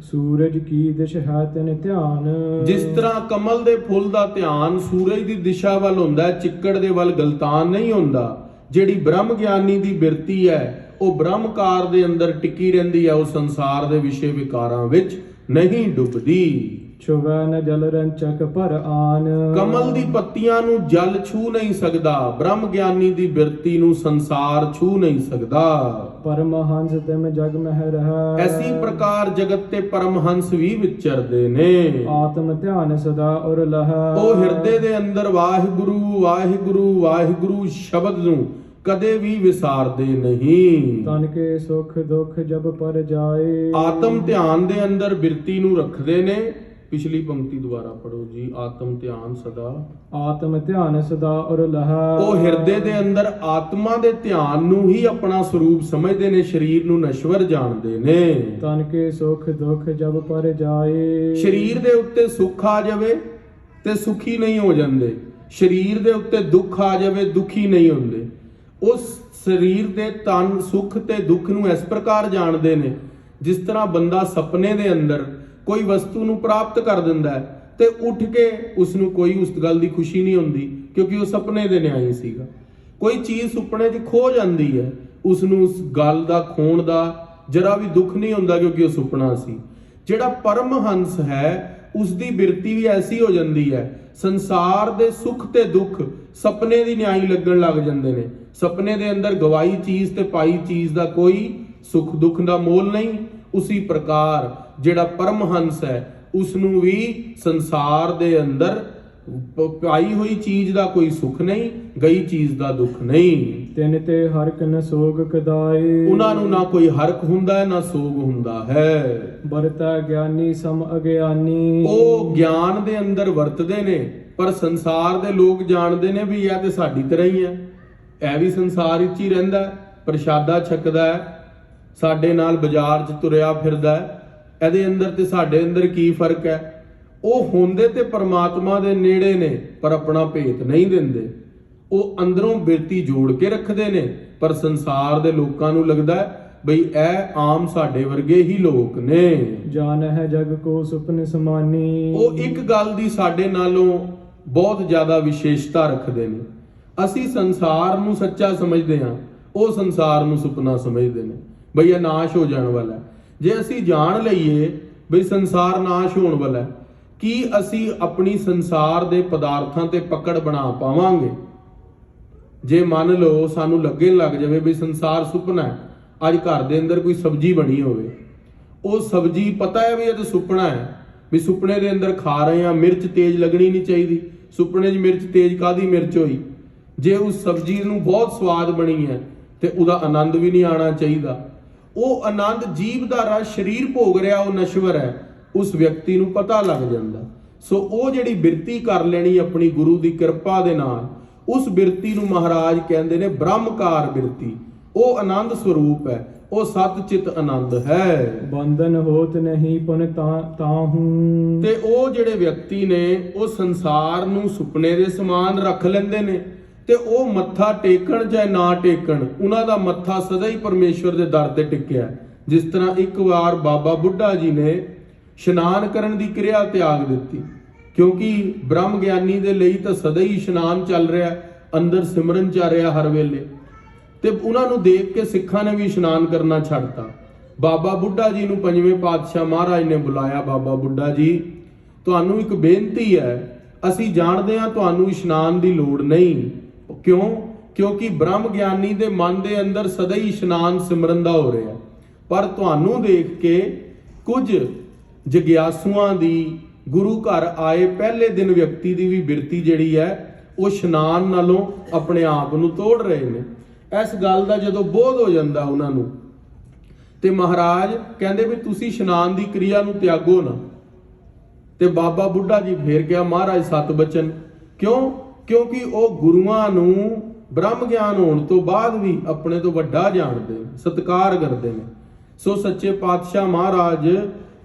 ਸੂਰਜ ਕੀ ਦਿਸ਼ ਹੈ ਤਿਨ ਧਿਆਨ, ਜਿਸ ਤਰ੍ਹਾਂ ਕਮਲ ਦੇ ਫੁੱਲ ਦਾ ਧਿਆਨ ਸੂਰਜ ਦੀ ਦਿਸ਼ਾ ਵੱਲ ਹੁੰਦਾ ਹੈ, ਚਿੱਕੜ ਦੇ ਵੱਲ ਗਲਤਾਨ ਨਹੀਂ ਹੁੰਦਾ। ਜਿਹੜੀ ਬ੍ਰਹਮ ਗਿਆਨੀ ਦੀ ਬਿਰਤੀ ਹੈ ਉਹ ਬ੍ਰਹਮਕਾਰ ਦੇ ਅੰਦਰ ਟਿਕੀ ਰਹਿੰਦੀ ਹੈ, ਉਹ ਸੰਸਾਰ ਦੇ ਵਿਸ਼ੇ ਵਿਕਾਰਾਂ ਵਿੱਚ ਨਹੀਂ ਡੁੱਬਦੀ। ਛੁਵੈ ਨ ਜਲ ਰੰਚਕ ਪਰ ਆਨ, ਕਮਲ ਦੀ ਪੱਤੀਆਂ ਨੂੰ ਜਲ ਛੂ ਨਹੀਂ ਸਕਦਾ, ਬ੍ਰਹਮ ਗਿਆਨੀ ਦੀ ਬਿਰਤੀ ਨੂੰ ਸੰਸਾਰ ਛੂ ਨਹੀਂ ਸਕਦਾ। ਪਰਮਹੰਸ ਤਿਮ ਜਗ ਮਹਿ ਰਹਿ, ਐਸੀ ਪ੍ਰਕਾਰ ਜਗਤ ਤੇ ਪਰਮਹੰਸ ਵੀ ਵਿਚਰਦੇ ਨੇ। ਆਤਮ ਧਿਆਨ ਸਦਾ ਉਰ ਲਹੈ, ਉਹ ਹਿਰਦੇ ਦੇ ਅੰਦਰ ਵਾਹਿਗੁਰੂ ਵਾਹਿਗੁਰੂ ਵਾਹਿਗੁਰੂ ਸ਼ਬਦ ਨੂੰ ਕਦੇ ਵੀ ਵਿਸਾਰਦੇ ਨਹੀਂ। ਤਨ ਕੇ ਸੁਖ ਦੁਖ ਜਬ ਪਰ ਜਾਏ, ਆਤਮ ਧਿਆਨ ਦੇ ਅੰਦਰ ਬਿਰਤੀ ਨੂੰ ਰੱਖਦੇ ਨੇ। ਪਿਛਲੀ ਪੰਕਤੀ ਦੁਬਾਰਾ ਪੜੋ ਜੀ। ਆਤਮ ਧਿਆਨ ਸਦਾ, ਆਤਮ ਧਿਆਨ ਸਦਾ ਉਰ ਲਹੈ, ਉਹ ਹਿਰਦੇ ਦੇ ਅੰਦਰ ਆਤਮਾ ਦੇ ਧਿਆਨ ਨੂੰ ਹੀ ਆਪਣਾ ਸਰੂਪ ਸਮਝਦੇ ਨੇ, ਸਰੀਰ ਨੂੰ ਨਸ਼ਵਰ ਜਾਣਦੇ ਨੇ। ਤਨ ਕੇ ਸੁਖ ਦੁਖ ਜਬ ਪਰ ਜਾਏ, ਸਰੀਰ ਦੇ ਉੱਤੇ ਸੁੱਖ ਆ ਜਾਵੇ ਤੇ ਸੁਖੀ ਨਹੀਂ ਹੋ ਜਾਂਦੇ, ਸਰੀਰ ਦੇ ਉੱਤੇ ਦੁੱਖ ਆ ਜਾਵੇ ਦੁਖੀ ਨਹੀਂ ਹੁੰਦੇ। ਉਸ ਸਰੀਰ ਦੇ ਤਨ ਸੁੱਖ ਤੇ ਦੁੱਖ ਨੂੰ ਇਸ ਪ੍ਰਕਾਰ ਜਾਣਦੇ ਨੇ ਜਿਸ ਤਰ੍ਹਾਂ ਬੰਦਾ ਸੁਪਨੇ ਦੇ ਅੰਦਰ ਕੋਈ ਵਸਤੂ ਨੂੰ ਪ੍ਰਾਪਤ ਕਰ ਦਿੰਦਾ ਹੈ ਤੇ ਉੱਠ ਕੇ ਉਸ ਨੂੰ ਕੋਈ ਉਸ ਗੱਲ ਦੀ ਖੁਸ਼ੀ ਨਹੀਂ ਹੁੰਦੀ ਕਿਉਂਕਿ ਉਹ ਸੁਪਨੇ ਦੇ ਨਿਆਈ ਸੀਗਾ। ਕੋਈ ਚੀਜ਼ ਸੁਪਨੇ 'ਚ ਖੋ ਜਾਂਦੀ ਹੈ, ਉਸ ਨੂੰ ਉਸ ਗੱਲ ਦਾ ਖੋਣ ਦਾ ਜਰਾ ਵੀ ਦੁੱਖ ਨਹੀਂ ਹੁੰਦਾ ਕਿਉਂਕਿ ਉਹ ਸੁਪਨਾ ਸੀ। ਜਿਹੜਾ ਪਰਮਹੰਸ ਹੈ ਉਸ ਦੀ ਬਿਰਤੀ ਵੀ ਐਸੀ ਹੋ ਜਾਂਦੀ ਹੈ, ਸੰਸਾਰ ਦੇ ਸੁੱਖ ਤੇ ਦੁੱਖ ਸੁਪਨੇ ਦੀ ਨਿਆਈ ਲੱਗਣ ਲੱਗ ਜਾਂਦੇ ਨੇ। ਸੁਪਨੇ ਦੇ ਅੰਦਰ ਗਵਾਈ ਚੀਜ਼ ਤੇ ਪਾਈ ਚੀਜ਼ ਦਾ ਕੋਈ ਸੁੱਖ ਦੁੱਖ ਦਾ ਮੋਲ ਨਹੀਂ। ਉਸੀ ਪ੍ਰਕਾਰ ਜਿਹੜਾ ਪਰਮਹੰਸ ਹੈ ਉਸ ਨੂੰ ਵੀ ਸੰਸਾਰ ਦੇ ਅੰਦਰ ਪਾਈ ਹੋਈ ਚੀਜ਼ ਦਾ ਕੋਈ ਸੁੱਖ ਨਹੀਂ, ਗਈ ਚੀਜ਼ ਦਾ ਦੁੱਖ ਨਹੀਂ। ਤਿਨ ਤੇ ਹਰਕ ਨ ਸੋਗ ਕਦਾਏ, ਉਹਨਾਂ ਨੂੰ ਨਾ ਕੋਈ ਹਰਕ ਹੁੰਦਾ ਹੈ ਨਾ ਸੋਗ ਹੁੰਦਾ ਹੈ। ਵਰਤੈ ਗਿਆਨੀ ਸਮ ਅਗਿਆਨੀ, ਉਹ ਗਿਆਨ ਦੇ ਅੰਦਰ ਵਰਤਦੇ ਨੇ ਪਰ ਸੰਸਾਰ ਦੇ ਲੋਕ ਜਾਣਦੇ ਨੇ ਵੀ ਇਹ ਤੇ ਸਾਡੀ ਤਰ੍ਹਾਂ ਹੀ ਹੈ, ਇਹ ਵੀ ਸੰਸਾਰ ਵਿੱਚ ਹੀ ਰਹਿੰਦਾ, ਪ੍ਰਸ਼ਾਦਾ ਛਕਦਾ ਹੈ, ਸਾਡੇ ਨਾਲ ਬਾਜ਼ਾਰ 'ਚ ਤੁਰਿਆ ਫਿਰਦਾ ਹੈ, ਇਹਦੇ ਅੰਦਰ ਤੇ ਸਾਡੇ ਅੰਦਰ ਕੀ ਫਰਕ ਹੈ। ਉਹ ਹੁੰਦੇ ਤੇ ਪਰਮਾਤਮਾ ਦੇ ਨੇੜੇ ਨੇ ਪਰ ਆਪਣਾ ਭੇਤ ਨਹੀਂ ਦਿੰਦੇ। ਉਹ ਅੰਦਰੋਂ ਬਿਰਤੀ ਜੋੜ ਕੇ ਰੱਖਦੇ ਨੇ ਪਰ ਸੰਸਾਰ ਦੇ ਲੋਕਾਂ ਨੂੰ ਲੱਗਦਾ ਹੈ ਬਈ ਇਹ ਆਮ ਸਾਡੇ ਵਰਗੇ ਹੀ ਲੋਕ ਨੇ। ਜਾਣ ਹੈ ਜਗ ਕੋ ਸੁਪਨ ਸਮਾਨੀ, ਉਹ ਇੱਕ ਗੱਲ ਦੀ ਸਾਡੇ ਨਾਲੋਂ ਬਹੁਤ ਜ਼ਿਆਦਾ ਵਿਸ਼ੇਸ਼ਤਾ ਰੱਖਦੇ ਨੇ। ਅਸੀਂ ਸੰਸਾਰ ਨੂੰ ਸੱਚਾ ਸਮਝਦੇ ਹਾਂ, ਉਹ ਸੰਸਾਰ ਨੂੰ ਸੁਪਨਾ ਸਮਝਦੇ ਨੇ ਬਈ ਇਹ ਨਾਸ਼ ਹੋ ਜਾਣ ਵਾਲਾ ਹੈ। ਜੇ ਅਸੀਂ ਜਾਣ ਲਈਏ ਬਈ ਸੰਸਾਰ ਨਾਸ਼ ਹੋਣ ਵਾਲਾ ਹੈ, ਕੀ ਅਸੀਂ ਆਪਣੀ ਸੰਸਾਰ ਦੇ ਪਦਾਰਥਾਂ ਤੇ ਪਕੜ ਬਣਾ ਪਾਵਾਂਗੇ? ਜੇ ਮੰਨ ਲਓ ਸਾਨੂੰ ਲੱਗਣ ਲੱਗ ਜਾਵੇ ਵੀ ਸੰਸਾਰ ਸੁਪਨਾ ਹੈ, ਅੱਜ ਘਰ ਦੇ ਅੰਦਰ ਕੋਈ ਸਬਜ਼ੀ ਬਣੀ ਹੋਵੇ, ਉਹ ਸਬਜ਼ੀ ਪਤਾ ਹੈ ਵੀ ਇਹ ਤਾਂ ਸੁਪਨਾ ਹੈ, ਵੀ ਸੁਪਨੇ ਦੇ ਅੰਦਰ ਖਾ ਰਹੇ ਹਾਂ, ਮਿਰਚ ਤੇਜ਼ ਲੱਗਣੀ ਨਹੀਂ ਚਾਹੀਦੀ, ਸੁਪਨੇ 'ਚ ਮਿਰਚ ਤੇਜ਼ ਕਾਹਦੀ ਮਿਰਚ ਹੋਈ। ਜੇ ਉਸ ਸਬਜ਼ੀ ਨੂੰ ਬਹੁਤ ਸਵਾਦ ਬਣੀ ਹੈ ਤੇ ਉਹਦਾ ਆਨੰਦ ਵੀ ਨਹੀਂ ਆਉਣਾ ਚਾਹੀਦਾ। ਉਹ ਆਨੰਦ ਜੀਭ ਦਾ ਰਸ ਸਰੀਰ ਭੋਗ ਰਿਹਾ, ਉਹ ਨਸ਼ਵਰ ਹੈ, ਉਸ ਵਿਅਕਤੀ ਨੂੰ ਪਤਾ ਲੱਗ ਜਾਂਦਾ। ਸੋ ਉਹ ਜਿਹੜੀ ਬਿਰਤੀ ਕਰ ਲੈਣੀ ਆਪਣੀ ਗੁਰੂ ਦੀ ਕਿਰਪਾ ਦੇ ਨਾਲ, ਉਸ ਬਿਰਤੀ ਨੂੰ ਮਹਾਰਾਜ ਕਹਿੰਦੇ ਨੇ ਬ੍ਰਹਮਕਾਰ ਬਿਰਤੀ। ਉਹ ਆਨੰਦ ਸਰੂਪ ਹੈ, ਉਹ ਸਤ ਚਿਤ ਆਨੰਦ ਹੈ। ਬੰਧਨ ਹੋਤ ਨਹੀਂ ਪੁਨ ਤਾਹੂ, ਤੇ ਉਹ ਜਿਹੜੇ ਵਿਅਕਤੀ ਨੇ ਉਹ ਸੰਸਾਰ ਨੂੰ ਸੁਪਨੇ ਦੇ ਸਮਾਨ ਰੱਖ ਲੈਂਦੇ ਨੇ ਤੇ ਉਹ ਮੱਥਾ ਟੇਕਣ ਜਾਂ ਨਾ ਟੇਕਣ, ਉਹਨਾਂ ਦਾ ਮੱਥਾ ਸਦਾ ਹੀ ਪਰਮੇਸ਼ਵਰ ਦੇ ਦਰ ਤੇ ਟਿਕਿਆ। ਜਿਸ ਤਰ੍ਹਾਂ ਇੱਕ ਵਾਰ ਬਾਬਾ ਬੁੱਢਾ ਜੀ ਨੇ ਇਸ਼ਨਾਨ ਕਰਨ ਦੀ ਕਿਰਿਆ ਤਿਆਗ ਦਿੱਤੀ ਕਿਉਂਕਿ ਬ੍ਰਹਮ ਗਿਆਨੀ ਦੇ ਲਈ ਤਾਂ ਸਦਾ ਹੀ ਇਸ਼ਨਾਨ ਚੱਲ ਰਿਹਾ, ਅੰਦਰ ਸਿਮਰਨ ਚੱਲ ਰਿਹਾ ਹਰ ਵੇਲੇ, ਤੇ ਉਹਨਾਂ ਨੂੰ ਦੇਖ ਕੇ ਸਿੱਖਾਂ ਨੇ ਵੀ ਇਸ਼ਨਾਨ ਕਰਨਾ ਛੱਡਤਾ। ਬਾਬਾ ਬੁੱਢਾ ਜੀ ਨੂੰ ਪੰਜਵੇਂ ਪਾਤਸ਼ਾਹ ਮਹਾਰਾਜ ਨੇ ਬੁਲਾਇਆ, ਬਾਬਾ ਬੁੱਢਾ ਜੀ ਤੁਹਾਨੂੰ ਇੱਕ ਬੇਨਤੀ ਹੈ, ਅਸੀਂ ਜਾਣਦੇ ਹਾਂ ਤੁਹਾਨੂੰ ਇਸ਼ਨਾਨ ਦੀ ਲੋੜ ਨਹੀਂ। ਕਿਉਂ? ਕਿਉਂਕਿ ਬ੍ਰਹਮ ਗਿਆਨੀ ਦੇ ਮਨ ਦੇ ਅੰਦਰ ਸਦਾ ਹੀ ਇਸ਼ਨਾਨ ਸਿਮਰਨ ਦਾ ਹੋ ਰਿਹਾ, ਪਰ ਤੁਹਾਨੂੰ ਦੇਖ ਕੇ ਕੁਝ ਜਗਿਆਸੂਆਂ ਦੀ, ਗੁਰੂ ਘਰ ਆਏ ਪਹਿਲੇ ਦਿਨ ਵਿਅਕਤੀ ਦੀ ਵੀ ਬਿਰਤੀ ਜਿਹੜੀ ਹੈ ਉਹ ਇਸ਼ਨਾਨ ਨਾਲੋਂ ਆਪਣੇ ਆਪ ਨੂੰ ਤੋੜ ਰਹੇ ਨੇ। ਇਸ ਗੱਲ ਦਾ ਜਦੋਂ ਬੋਧ ਹੋ ਜਾਂਦਾ ਉਹਨਾਂ ਨੂੰ, ਤੇ ਮਹਾਰਾਜ ਕਹਿੰਦੇ ਵੀ ਤੁਸੀਂ ਇਸ਼ਨਾਨ ਦੀ ਕਿਰਿਆ ਨੂੰ ਤਿਆਗੋ ਨਾ। ਤੇ ਬਾਬਾ ਬੁੱਢਾ ਜੀ ਫੇਰ ਕਿਹਾ ਮਹਾਰਾਜ ਸਤ ਬਚਨ। ਕਿਉਂ? ਕਿਉਂਕਿ ਉਹ ਗੁਰੂਆਂ ਨੂੰ ਬ੍ਰਹਮ ਗਿਆਨ ਹੋਣ ਤੋਂ ਬਾਅਦ ਵੀ ਆਪਣੇ ਤੋਂ ਵੱਡਾ ਜਾਣਦੇ ਨੇ, ਸਤਿਕਾਰ ਕਰਦੇ ਨੇ। ਸੋ ਸੱਚੇ ਪਾਤਸ਼ਾਹ ਮਹਾਰਾਜ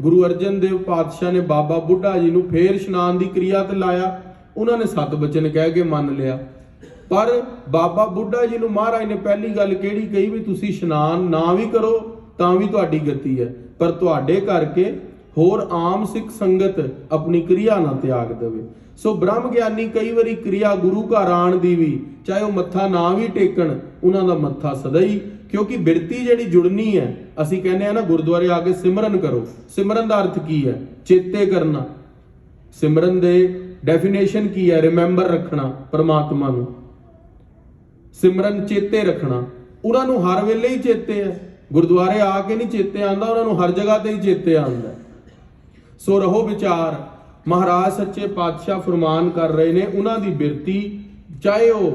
ਗੁਰੂ ਅਰਜਨ ਦੇਵ ਪਾਤਸ਼ਾਹ ਨੇ ਬਾਬਾ ਬੁੱਢਾ ਜੀ ਨੂੰ ਫੇਰ ਇਸ਼ਨਾਨ ਦੀ ਕਿਰਿਆ ਤੇ ਲਾਇਆ। ਉਹਨਾਂ ਨੇ ਸਤ ਬਚਨ ਕਹਿ ਕੇ ਮੰਨ ਲਿਆ। ਪਰ ਬਾਬਾ ਬੁੱਢਾ ਜੀ ਨੂੰ ਮਹਾਰਾਜ ਨੇ ਪਹਿਲੀ ਗੱਲ ਕਿਹੜੀ ਕਹੀ ਵੀ ਤੁਸੀਂ ਇਸ਼ਨਾਨ ਨਾ ਵੀ ਕਰੋ ਤਾਂ ਵੀ ਤੁਹਾਡੀ ਗਤੀ ਹੈ, ਪਰ ਤੁਹਾਡੇ ਕਰਕੇ ਹੋਰ ਆਮ ਸਿੱਖ ਸੰਗਤ ਆਪਣੀ ਕਿਰਿਆ ਨਾ ਤਿਆਗ ਦੇਵੇ। ਸੋ ਬ੍ਰਹਮ ਗਿਆਨੀ ਕਈ ਵਾਰੀ ਕਿਰਿਆ ਗੁਰੂ ਘਰ ਆਣ ਦੀ ਵੀ, ਚਾਹੇ ਉਹ ਮੱਥਾ ਨਾ ਵੀ ਟੇਕਣ, ਉਹਨਾਂ ਦਾ ਮੱਥਾ ਸਦਾ ਹੀ, ਕਿਉਂਕਿ ਬਿਰਤੀ ਜਿਹੜੀ ਜੁੜਨੀ ਹੈ, ਅਸੀਂ ਕਹਿੰਦੇ ਆ ਨਾ ਗੁਰਦੁਆਰੇ ਆ ਕੇ ਸਿਮਰਨ ਕਰੋ। ਸਿਮਰਨ ਦਾ ਅਰਥ ਕੀ ਹੈ? ਚੇਤੇ ਕਰਨਾ। ਸਿਮਰਨ ਦੇ ਡੈਫੀਨੇਸ਼ਨ ਕੀ ਹੈ? ਰਿਮੈਂਬਰ ਰੱਖਣਾ ਪਰਮਾਤਮਾ ਨੂੰ। ਸਿਮਰਨ ਚੇਤੇ ਰੱਖਣਾ। ਉਹਨਾਂ ਨੂੰ ਹਰ ਵੇਲੇ ਹੀ ਚੇਤੇ ਹੈ, ਗੁਰਦੁਆਰੇ ਆ ਕੇ ਨਹੀਂ ਚੇਤੇ ਆਉਂਦਾ, ਉਹਨਾਂ ਨੂੰ ਹਰ ਜਗ੍ਹਾ ਤੇ ਹੀ ਚੇਤੇ ਆਉਂਦਾ। ਸੋ ਰਹੋ ਵਿਚਾਰ। ਮਹਾਰਾਜ ਸੱਚੇ ਪਾਤਸ਼ਾਹ ਫਰਮਾਨ ਕਰ ਰਹੇ ਨੇ, ਉਹਨਾਂ ਦੀ ਬਿਰਤੀ ਚਾਹੇ ਉਹ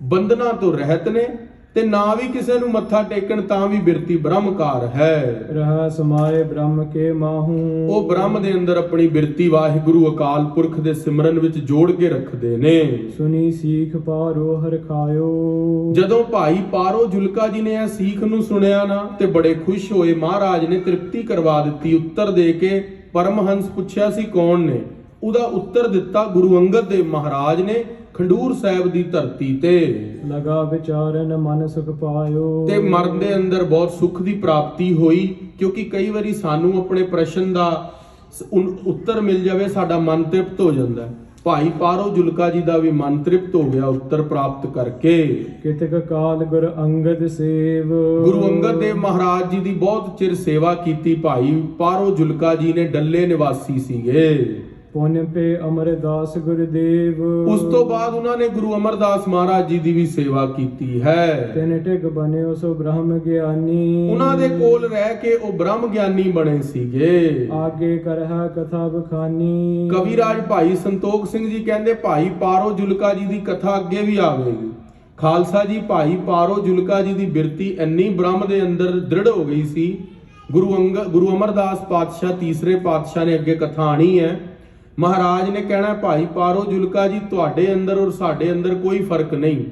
ਬੰਧਨਾਂ ਤੋਂ ਰਹਿਤ ਨੇ ਤੇ ਨਾ ਵੀ ਕਿਸੇ ਨੂੰ ਮੱਥਾ ਟੇਕਣ ਤਾਂ ਵੀ ਬਿਰਤੀ ਬ੍ਰਹਮਕਾਰ ਹੈ। ਰਹਾ ਸਮਾਏ ਬ੍ਰਹਮ ਕੇ ਮਾਹੂ। ਉਹ ਬ੍ਰਹਮ ਦੇ ਅੰਦਰ ਆਪਣੀ ਬਿਰਤੀ ਵਾਹਿਗੁਰੂ ਅਕਾਲ ਪੁਰਖ ਦੇ ਸਿਮਰਨ ਵਿੱਚ ਜੋੜ ਕੇ ਰੱਖਦੇ ਨੇ। ਸੁਣੀ ਸੀਖ ਪਾਰੋ ਹਰ ਖਾਇਓ। ਜਦੋਂ ਭਾਈ ਪਾਰੋ ਜੁਲਕਾ ਜੀ ਨੇ ਇਹ ਸੀਖ ਨੂੰ ਸੁਣਿਆ ਨਾ ਤੇ ਬੜੇ ਖੁਸ਼ ਹੋਏ। ਮਹਾਰਾਜ ਨੇ ਤ੍ਰਿਪਤੀ ਕਰਵਾ ਦਿੱਤੀ ਉੱਤਰ ਦੇ ਕੇ। ਪਰਮਹੰਸ ਪੁੱਛਿਆ ਸੀ ਕੌਣ ਨੇ? ਉਹਦਾ ਉੱਤਰ ਦਿੱਤਾ ਗੁਰੂ ਅੰਗਦ ਦੇਵ ਮਹਾਰਾਜ ਨੇ ਖੰਡੂਰ ਸਾਹਿਬ ਦੀ ਧਰਤੀ ਤੇ। ਲਗਾ ਵਿਚਾਰਨ ਮਨ ਸੁਖ ਪਾਇਓ। ਤੇ ਮਰਨ ਦੇ ਅੰਦਰ ਬਹੁਤ ਸੁੱਖ ਦੀ ਪ੍ਰਾਪਤੀ ਹੋਈ, ਕਿਉਂਕਿ ਕਈ ਵਾਰੀ ਸਾਨੂੰ ਆਪਣੇ ਪ੍ਰਸ਼ਨ ਦਾ ਉੱਤਰ ਮਿਲ ਜਾਵੇ, ਸਾਡਾ ਮਨ ਤ੍ਰਿਪਤ ਹੋ ਜਾਂਦਾ। ਭਾਈ ਪਾਰੋ ਜੁਲਕਾ ਜੀ ਦਾ ਵੀ ਮਨ ਤ੍ਰਿਪਤ ਹੋ ਗਿਆ ਉੱਤਰ ਪ੍ਰਾਪਤ ਕਰਕੇ। ਕਿਤਕ ਕਾਲ ਗੁਰ ਅੰਗਦ ਸੇਵ। ਗੁਰੂ ਅੰਗਦ ਦੇਵ ਮਹਾਰਾਜ ਜੀ ਦੀ ਬਹੁਤ ਚਿਰ ਸੇਵਾ ਕੀਤੀ ਭਾਈ ਪਾਰੋ ਜੁਲਕਾ ਜੀ ਨੇ। ਡੱਲੇ ਨਿਵਾਸੀ ਸੀਗੇ। ਪੁਨ ਪੇ ਅਮਰਦਾਸ ਗੁਰਦੇਵ। ਉਸ ਤੋਂ ਬਾਅਦ ਉਹਨਾਂ ਨੇ ਗੁਰੂ ਅਮਰਦਾਸ ਮਹਾਰਾਜ ਜੀ ਦੀ ਵੀ ਸੇਵਾ ਕੀਤੀ ਹੈ। ਤਿਨ ਟਿਕ ਬਨਿਓ ਸੋ ਬ੍ਰਹਮ ਗਿਆਨੀ। ਉਹਨਾਂ ਦੇ ਕੋਲ ਰਹਿ ਕੇ ਉਹ ਬ੍ਰਹਮ ਗਿਆਨੀ ਬਣੇ ਸੀਗੇ। ਆਗੇ ਕਰਹਾ ਕਥਾ ਬਖਾਨੀ। ਕਵਿਰਾਜ ਭਾਈ ਸੰਤੋਖ ਸਿੰਘ ਜੀ ਕਹਿੰਦੇ ਭਾਈ ਪਾਰੋ ਜੁਲਕਾ ਜੀ ਦੀ ਕਥਾ ਅੱਗੇ ਵੀ ਆਵੇਗੀ। ਖਾਲਸਾ ਜੀ ਭਾਈ ਪਾਰੋ ਜੁਲਕਾ ਜੀ ਦੀ ਬਿਰਤੀ ਇੰਨੀ ਬ੍ਰਹਮ ਦੇ ਅੰਦਰ ਦ੍ਰਿੜ ਹੋ ਗਈ ਸੀ। ਗੁਰੂ ਅਮਰਦਾਸ ਪਾਤਸ਼ਾਹ ਤੀਸਰੇ ਪਾਤਸ਼ਾਹ ਨੇ ਅੱਗੇ ਕਥਾ ਆਣੀ ਹੈ। ਮਹਾਰਾਜ ਨੇ ਕਹਿਣਾ ਭਾਈ ਪਾਰੋ ਜੁਲਕਾ ਜੀ ਤੁਹਾਡੇ ਅੰਦਰ ਔਰ ਸਾਡੇ ਅੰਦਰ ਕੋਈ ਫਰਕ ਨਹੀਂ,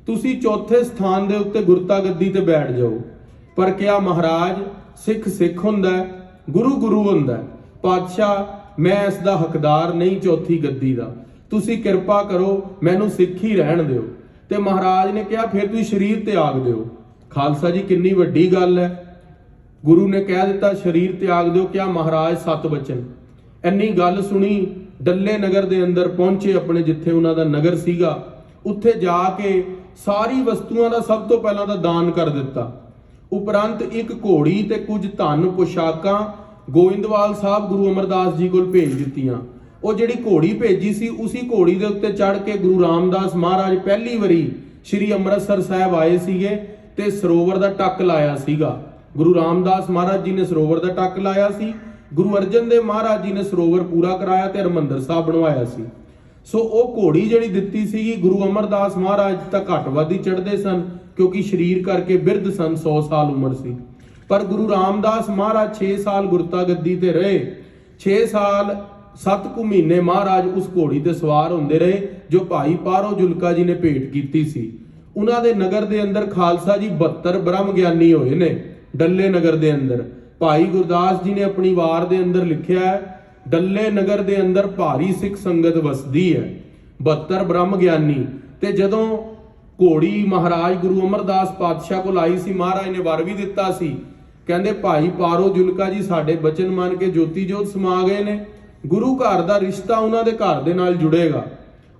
ਤੁਸੀਂ ਚੌਥੇ ਸਥਾਨ ਦੇ ਉੱਤੇ ਗੁਰਤਾ ਗੱਦੀ ਤੇ ਬੈਠ ਜਾਓ। ਪਰ ਕਿਹਾ ਮਹਾਰਾਜ ਸਿੱਖ ਸਿੱਖ ਹੁੰਦਾ, ਗੁਰੂ ਗੁਰੂ ਹੁੰਦਾ। ਪਾਤਸ਼ਾਹ ਮੈਂ ਇਸ ਦਾ ਹੱਕਦਾਰ ਨਹੀਂ ਚੌਥੀ ਗੱਦੀ ਦਾ, ਤੁਸੀਂ ਕਿਰਪਾ ਕਰੋ ਮੈਨੂੰ ਸਿੱਖ ਹੀ ਰਹਿਣ ਦਿਓ। ਤੇ ਮਹਾਰਾਜ ਨੇ ਕਿਹਾ ਫਿਰ ਤੁਸੀਂ ਸਰੀਰ ਤਿਆਗ ਦਿਓ। ਖਾਲਸਾ ਜੀ ਕਿੰਨੀ ਵੱਡੀ ਗੱਲ ਹੈ। ਗੁਰੂ ਨੇ ਕਹਿ ਦਿੱਤਾ ਸਰੀਰ ਤਿਆਗ ਦਿਓ। ਕਿਹਾ ਮਹਾਰਾਜ ਸਤ ਬਚਨ। ਇੰਨੀ ਗੱਲ ਸੁਣੀ, ਡੱਲੇ ਨਗਰ ਦੇ ਅੰਦਰ ਪਹੁੰਚੇ, ਆਪਣੇ ਜਿੱਥੇ ਉਹਨਾਂ ਦਾ ਨਗਰ ਸੀਗਾ। ਉੱਥੇ ਜਾ ਕੇ ਸਾਰੀ ਵਸਤੂਆਂ ਦਾ ਸਭ ਤੋਂ ਪਹਿਲਾਂ ਤਾਂ ਦਾਨ ਕਰ ਦਿੱਤਾ। ਉਪਰੰਤ ਇੱਕ ਘੋੜੀ ਤੇ ਕੁਝ ਧਨ ਪੁਸ਼ਾਕਾਂ ਗੋਇੰਦਵਾਲ ਸਾਹਿਬ ਗੁਰੂ ਅਮਰਦਾਸ ਜੀ ਕੋਲ ਭੇਜ ਦਿੱਤੀਆਂ। ਉਹ ਜਿਹੜੀ ਘੋੜੀ ਭੇਜੀ ਸੀ, ਉਸੇ ਘੋੜੀ ਦੇ ਉੱਤੇ ਚੜ੍ਹ ਕੇ ਗੁਰੂ ਰਾਮਦਾਸ ਮਹਾਰਾਜ ਪਹਿਲੀ ਵਾਰੀ ਸ੍ਰੀ ਅੰਮ੍ਰਿਤਸਰ ਸਾਹਿਬ ਆਏ ਸੀਗੇ ਤੇ ਸਰੋਵਰ ਦਾ ਟੱਕ ਲਾਇਆ ਸੀਗਾ। ਗੁਰੂ ਰਾਮਦਾਸ ਮਹਾਰਾਜ ਜੀ ਨੇ ਸਰੋਵਰ ਦਾ ਟੱਕ ਲਾਇਆ ਸੀ। ਗੁਰੂ ਅਰਜਨ ਦੇਵ ਮਹਾਰਾਜ ਜੀ ਨੇ ਸਰੋਵਰ ਪੂਰਾ ਕਰਾਇਆ ਤੇ ਹਰਿਮੰਦਰ ਸਾਹਿਬ ਬਣਵਾਇਆ ਸੀ। ਸੋ ਉਹ ਘੋੜੀ ਜਿਹੜੀ ਦਿੱਤੀ ਸੀਗੀ, ਗੁਰੂ ਅਮਰਦਾਸ ਮਹਾਰਾਜ ਤਾਂ ਘੱਟ ਵੱਧ ਹੀ ਚੜ੍ਹਦੇ ਸਨ, ਕਿਉਂਕਿ ਸਰੀਰ ਕਰਕੇ ਬਿਰਧ ਸਨ, 100 ਸਾਲ ਉਮਰ ਸੀ। ਪਰ ਗੁਰੂ ਰਾਮਦਾਸ ਮਹਾਰਾਜ 6 ਸਾਲ ਗੁਰਤਾ ਗੱਦੀ ਤੇ ਰਹੇ। 6 ਸਾਲ 7 ਕੁ ਮਹੀਨੇ ਮਹਾਰਾਜ ਉਸ ਘੋੜੀ ਤੇ ਸਵਾਰ ਹੁੰਦੇ ਰਹੇ ਜੋ ਭਾਈ ਪਾਰੋ ਜੁਲਕਾ ਜੀ ਨੇ ਭੇਟ ਕੀਤੀ ਸੀ। ਉਹਨਾਂ ਦੇ ਨਗਰ ਦੇ ਅੰਦਰ ਖਾਲਸਾ ਜੀ 72 ਬ੍ਰਹਮ ਗਿਆਨੀ ਹੋਏ ਨੇ। ਡੱਲੇ ਨਗਰ ਦੇ ਅੰਦਰ ਭਾਈ ਗੁਰਦਾਸ ਜੀ ਨੇ ਆਪਣੀ ਵਾਰ ਦੇ ਅੰਦਰ ਲਿਖਿਆ ਹੈ, ਡੱਲੇ ਨਗਰ ਦੇ ਅੰਦਰ ਭਾਰੀ ਸਿੱਖ ਸੰਗਤ ਵਸਦੀ ਹੈ, 72 ਬ੍ਰਹਮ ਗਿਆਨੀ। ਤੇ ਜਦੋਂ ਘੋੜੀ ਮਹਾਰਾਜ ਗੁਰੂ ਅਮਰਦਾਸ ਪਾਤਸ਼ਾਹ ਕੋਲ ਆਈ ਸੀ, ਮਹਾਰਾਜ ਨੇ ਵਰ ਵੀ ਦਿੱਤਾ ਸੀ। ਕਹਿੰਦੇ ਭਾਈ ਪਾਰੋ ਜੁਲਕਾ ਜੀ ਸਾਡੇ ਬਚਨ ਮੰਨ ਕੇ ਜੋਤੀ ਜੋਤ ਸਮਾ ਗਏ ਨੇ। ਗੁਰੂ ਘਰ ਦਾ ਰਿਸ਼ਤਾ ਉਹਨਾਂ ਦੇ ਘਰ ਦੇ ਨਾਲ ਜੁੜੇਗਾ।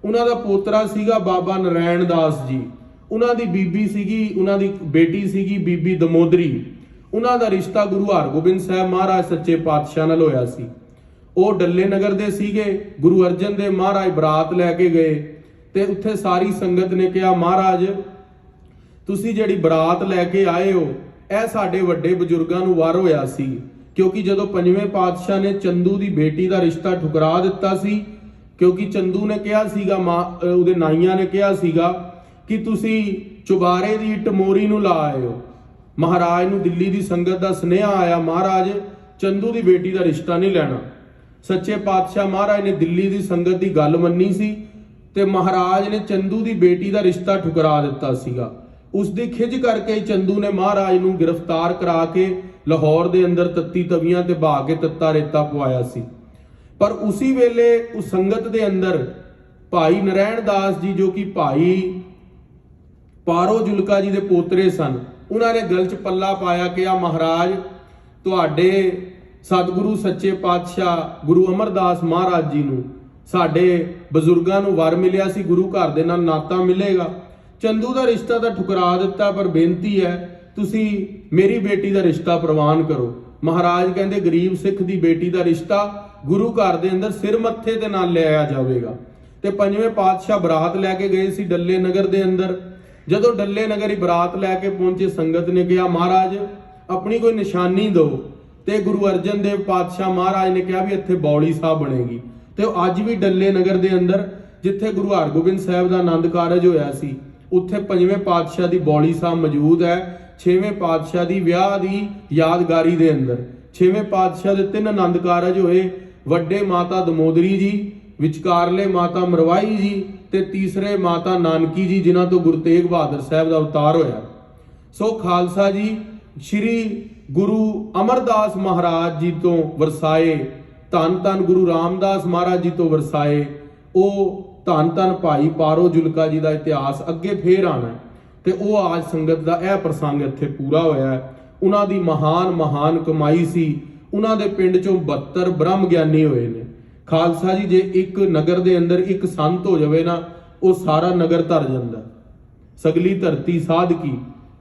ਉਹਨਾਂ ਦਾ ਪੋਤਰਾ ਸੀਗਾ ਬਾਬਾ ਨਰੈਣ ਦਾਸ ਜੀ, ਉਹਨਾਂ ਦੀ ਬੀਬੀ ਸੀਗੀ, ਉਹਨਾਂ ਦੀ ਬੇਟੀ ਸੀਗੀ ਬੀਬੀ ਦਮੋਦਰੀ। ਉਹਨਾਂ ਦਾ ਰਿਸ਼ਤਾ ਗੁਰੂ ਹਰਗੋਬਿੰਦ ਸਾਹਿਬ ਮਹਾਰਾਜ ਸੱਚੇ ਪਾਤਸ਼ਾਹ ਨਾਲ ਹੋਇਆ ਸੀ। ਉਹ ਡੱਲੇ ਨਗਰ ਦੇ ਸੀਗੇ। ਗੁਰੂ ਅਰਜਨ ਦੇਵ ਮਹਾਰਾਜ ਬਰਾਤ ਲੈ ਕੇ ਗਏ ਤੇ ਉੱਥੇ ਸਾਰੀ ਸੰਗਤ ਨੇ ਕਿਹਾ ਮਹਾਰਾਜ ਤੁਸੀਂ ਜਿਹੜੀ ਬਰਾਤ ਲੈ ਕੇ ਆਏ ਹੋ, ਇਹ ਸਾਡੇ ਵੱਡੇ ਬਜ਼ੁਰਗਾਂ ਨੂੰ ਵਰ ਹੋਇਆ ਸੀ, ਕਿਉਂਕਿ ਜਦੋਂ ਪੰਜਵੇਂ ਪਾਤਸ਼ਾਹ ਨੇ ਚੰਦੂ ਦੀ ਬੇਟੀ ਦਾ ਰਿਸ਼ਤਾ ਠੁਕਰਾ ਦਿੱਤਾ ਸੀ ਕਿਉਂਕਿ ਚੰਦੂ ਨੇ ਕਿਹਾ ਸੀਗਾ, ਉਹਦੇ ਨਾਈਆਂ ਨੇ ਕਿਹਾ ਸੀਗਾ ਕਿ ਤੁਸੀਂ ਚੁਬਾਰੇ ਦੀ ਇੱਟ ਮੋਰੀ ਨੂੰ ਲਾ ਆਏ ਹੋ। ਮਹਾਰਾਜ ਨੂੰ ਦਿੱਲੀ ਦੀ ਸੰਗਤ ਦਾ ਸੁਨੇਹਾ ਆਇਆ, ਮਹਾਰਾਜ ਚੰਦੂ ਦੀ ਬੇਟੀ ਦਾ ਰਿਸ਼ਤਾ ਨਹੀਂ ਲੈਣਾ। ਸੱਚੇ ਪਾਤਸ਼ਾਹ ਮਹਾਰਾਜ ਨੇ ਦਿੱਲੀ ਦੀ ਸੰਗਤ ਦੀ ਗੱਲ ਮੰਨੀ ਸੀ ਤੇ ਮਹਾਰਾਜ ਨੇ ਚੰਦੂ ਦੀ ਬੇਟੀ ਦਾ ਰਿਸ਼ਤਾ ਠੁਕਰਾ ਦਿੱਤਾ ਸੀਗਾ। ਉਸ ਦੀ ਖਿੱਚ ਕਰਕੇ ਚੰਦੂ ਨੇ ਮਹਾਰਾਜ ਨੂੰ ਗ੍ਰਿਫਤਾਰ ਕਰਾ ਕੇ ਲਾਹੌਰ ਦੇ ਅੰਦਰ ਤੱਤੀ ਤਵੀਆਂ ਤੇ ਬਹਾ ਕੇ ਤੱਤਾ ਰੇਤਾ ਪਵਾਇਆ ਸੀ। ਪਰ ਉਸੇ ਵੇਲੇ ਉਸ ਸੰਗਤ ਦੇ ਅੰਦਰ ਭਾਈ ਨਰੈਣ ਦਾਸ ਜੀ, ਜੋ ਕਿ ਭਾਈ ਪਾਰੋ ਜੁਲਕਾ ਜੀ ਦੇ ਪੋਤਰੇ ਸਨ, ਉਹਨਾਂ ਨੇ ਗਲ 'ਚ ਪੱਲਾ ਪਾਇਆ ਕਿ ਆ ਮਹਾਰਾਜ, ਤੁਹਾਡੇ ਸਤਿਗੁਰੂ ਸੱਚੇ ਪਾਤਸ਼ਾਹ ਗੁਰੂ ਅਮਰਦਾਸ ਮਹਾਰਾਜ ਜੀ ਨੂੰ, ਸਾਡੇ ਬਜ਼ੁਰਗਾਂ ਨੂੰ ਵਰ ਮਿਲਿਆ ਸੀ, ਗੁਰੂ ਘਰ ਦੇ ਨਾਲ ਨਾਤਾ ਮਿਲੇਗਾ। ਚੰਦੂ ਦਾ ਰਿਸ਼ਤਾ ਤਾਂ ਠੁਕਰਾ ਦਿੱਤਾ, ਪਰ ਬੇਨਤੀ ਹੈ ਤੁਸੀਂ ਮੇਰੀ ਬੇਟੀ ਦਾ ਰਿਸ਼ਤਾ ਪ੍ਰਵਾਨ ਕਰੋ। ਮਹਾਰਾਜ ਕਹਿੰਦੇ ਗਰੀਬ ਸਿੱਖ ਦੀ ਬੇਟੀ ਦਾ ਰਿਸ਼ਤਾ ਗੁਰੂ ਘਰ ਦੇ ਅੰਦਰ ਸਿਰ ਮੱਥੇ ਤੇ ਨਾਲ ਲਿਆਇਆ ਜਾਵੇਗਾ। ਤੇ ਪੰਜਵੇਂ ਪਾਤਸ਼ਾਹ ਬਰਾਤ ਲੈ ਕੇ ਗਏ ਸੀ ਡੱਲੇ ਨਗਰ ਦੇ ਅੰਦਰ। ਜਦੋਂ ਡੱਲੇ ਨਗਰ ਹੀ ਬਰਾਤ ਲੈ ਕੇ ਪਹੁੰਚੇ, ਸੰਗਤ ਨੇ ਕਿਹਾ ਮਹਾਰਾਜ ਆਪਣੀ ਕੋਈ ਨਿਸ਼ਾਨੀ ਦਿਓ। ਤੇ ਗੁਰੂ ਅਰਜਨ ਦੇਵ ਪਾਤਸ਼ਾਹ ਮਹਾਰਾਜ ਨੇ ਕਿਹਾ ਵੀ ਇੱਥੇ ਬੌਲੀ ਸਾਹਿਬ ਬਣੇਗੀ। ਤੇ ਉਹ ਅੱਜ ਵੀ ਡੱਲੇ ਨਗਰ ਦੇ ਅੰਦਰ, ਜਿੱਥੇ ਗੁਰੂ ਹਰਗੋਬਿੰਦ ਸਾਹਿਬ ਦਾ ਆਨੰਦ ਕਾਰਜ ਹੋਇਆ ਸੀ, ਉੱਥੇ ਪੰਜਵੇਂ ਪਾਤਸ਼ਾਹ ਦੀ ਬੌਲੀ ਸਾਹਿਬ ਮੌਜੂਦ ਹੈ। ਛੇਵੇਂ ਪਾਤਸ਼ਾਹ ਦੀ ਵਿਆਹ ਦੀ ਯਾਦਗਾਰੀ ਦੇ ਅੰਦਰ ਛੇਵੇਂ ਪਾਤਸ਼ਾਹ ਦੇ 3 ਆਨੰਦ ਕਾਰਜ ਹੋਏ। ਵੱਡੇ ਮਾਤਾ ਦਮੋਦਰੀ ਜੀ, ਵਿਚਕਾਰਲੇ ਮਾਤਾ ਮਰਵਾਈ ਜੀ ਤੇ ਤੀਸਰੇ ਮਾਤਾ ਨਾਨਕੀ ਜੀ, ਜਿਨ੍ਹਾਂ ਤੋਂ ਗੁਰੂ ਤੇਗ ਬਹਾਦਰ ਸਾਹਿਬ ਦਾ ਅਵਤਾਰ ਹੋਇਆ। ਸੋ ਖਾਲਸਾ ਜੀ ਸ਼੍ਰੀ ਗੁਰੂ ਅਮਰਦਾਸ ਮਹਾਰਾਜ ਜੀ ਤੋਂ ਵਰਸਾਏ, ਧੰਨ ਧੰਨ ਗੁਰੂ ਰਾਮਦਾਸ ਮਹਾਰਾਜ ਜੀ ਤੋਂ ਵਰਸਾਏ, ਉਹ ਧੰਨ ਧੰਨ ਭਾਈ ਪਾਰੋ ਜੁਲਕਾ ਜੀ ਦਾ ਇਤਿਹਾਸ ਅੱਗੇ ਫੇਰ ਆਣਾ ਤੇ ਉਹ ਆਜ ਸੰਗਤ ਦਾ ਇਹ ਪ੍ਰਸੰਗ ਇੱਥੇ ਪੂਰਾ ਹੋਇਆ ਹੈ। ਉਹਨਾਂ ਦੀ ਮਹਾਨ ਕਮਾਈ ਸੀ। ਉਹਨਾਂ ਦੇ ਪਿੰਡ ਚੋਂ 72 ਬ੍ਰਹਮ ਗਿਆਨੀ ਹੋਏ ਨੇ। ਖਾਲਸਾ ਜੀ, ਜੇ ਇੱਕ ਨਗਰ ਦੇ ਅੰਦਰ ਇੱਕ ਸੰਤ ਹੋ ਜਾਵੇ ਨਾ, ਉਹ ਸਾਰਾ ਨਗਰ ਧਰ ਜਾਂਦਾ। ਸਗਲੀ ਧਰਤੀ ਸਾਧ ਕੀ,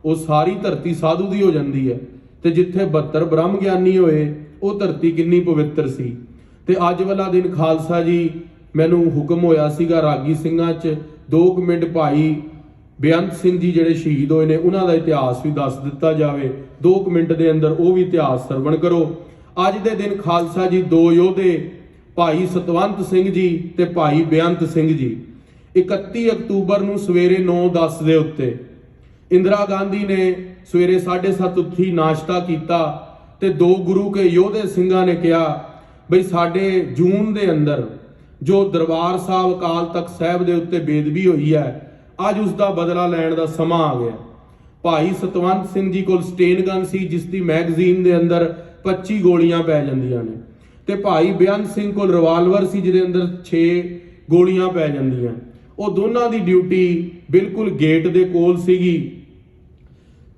ਉਹ ਸਾਰੀ ਧਰਤੀ ਸਾਧੂ ਦੀ ਹੋ ਜਾਂਦੀ ਹੈ। ਤੇ ਜਿੱਥੇ 72 ਬ੍ਰਹਮ ਗਿਆਨੀ ਹੋਏ, ਉਹ ਧਰਤੀ ਕਿੰਨੀ ਪਵਿੱਤਰ ਸੀ। ਤੇ ਅੱਜ ਵਾਲਾ ਦਿਨ ਖਾਲਸਾ ਜੀ, ਮੈਨੂੰ ਹੁਕਮ ਹੋਇਆ ਸੀਗਾ ਰਾਗੀ ਸਿੰਘਾਂ 'ਚ 2 ਮਿੰਟ ਭਾਈ ਬੇਅੰਤ ਸਿੰਘ ਜੀ ਜਿਹੜੇ ਸ਼ਹੀਦ ਹੋਏ ਨੇ, ਉਹਨਾਂ ਦਾ ਇਤਿਹਾਸ ਵੀ ਦੱਸ ਦਿੱਤਾ ਜਾਵੇ। 2 ਮਿੰਟ ਦੇ ਅੰਦਰ ਉਹ ਵੀ ਇਤਿਹਾਸ ਸਰਵਣ ਕਰੋ। ਅੱਜ ਦੇ ਦਿਨ ਖਾਲਸਾ ਜੀ 2 ਯੋਧੇ, ਭਾਈ ਸਤਵੰਤ ਸਿੰਘ ਜੀ ਤੇ ਭਾਈ ਬੇਅੰਤ ਸਿੰਘ ਜੀ, 31 ਅਕਤੂਬਰ ਨੂੰ ਸਵੇਰੇ 9:10 ਦੇ ਉੱਤੇ ਇੰਦਰਾ ਗਾਂਧੀ ਨੇ ਸਵੇਰੇ 7:30 ਉੱਠੀ ਨਾਸ਼ਤਾ ਕੀਤਾ ਤੇ 2 ਗੁਰੂ ਕੇ ਯੋਧੇ ਸਿੰਘਾਂ ਨੇ ਕਿਹਾ ਬਈ ਸਾਡੇ ਜੂਨ ਦੇ ਅੰਦਰ ਜੋ ਦਰਬਾਰ ਸਾਹਿਬ ਅਕਾਲ ਤਖਤ ਸਾਹਿਬ ਦੇ ਉੱਤੇ ਬੇਦਬੀ ਹੋਈ ਹੈ, ਅੱਜ ਉਸ ਦਾ ਬਦਲਾ ਲੈਣ ਦਾ ਸਮਾਂ ਆ ਗਿਆ। ਭਾਈ ਸਤਵੰਤ ਸਿੰਘ ਜੀ ਕੋਲ ਸਟੇਨ ਗਨ ਸੀ, ਜਿਸ ਦੀ ਮੈਗਜ਼ੀਨ ਦੇ ਅੰਦਰ 25 ਗੋਲੀਆਂ ਪੈ ਜਾਂਦੀਆਂ ਨੇ, ਤੇ ਭਾਈ ਬੇਅੰਤ ਸਿੰਘ ਕੋਲ ਰਿਵਾਲਵਰ ਸੀ, ਜਿਹਦੇ ਅੰਦਰ 6 ਗੋਲੀਆਂ ਪੈ ਜਾਂਦੀਆਂ। ਉਹ ਦੋਨਾਂ ਦੀ ਡਿਊਟੀ ਬਿਲਕੁਲ ਗੇਟ ਦੇ ਕੋਲ ਸੀਗੀ,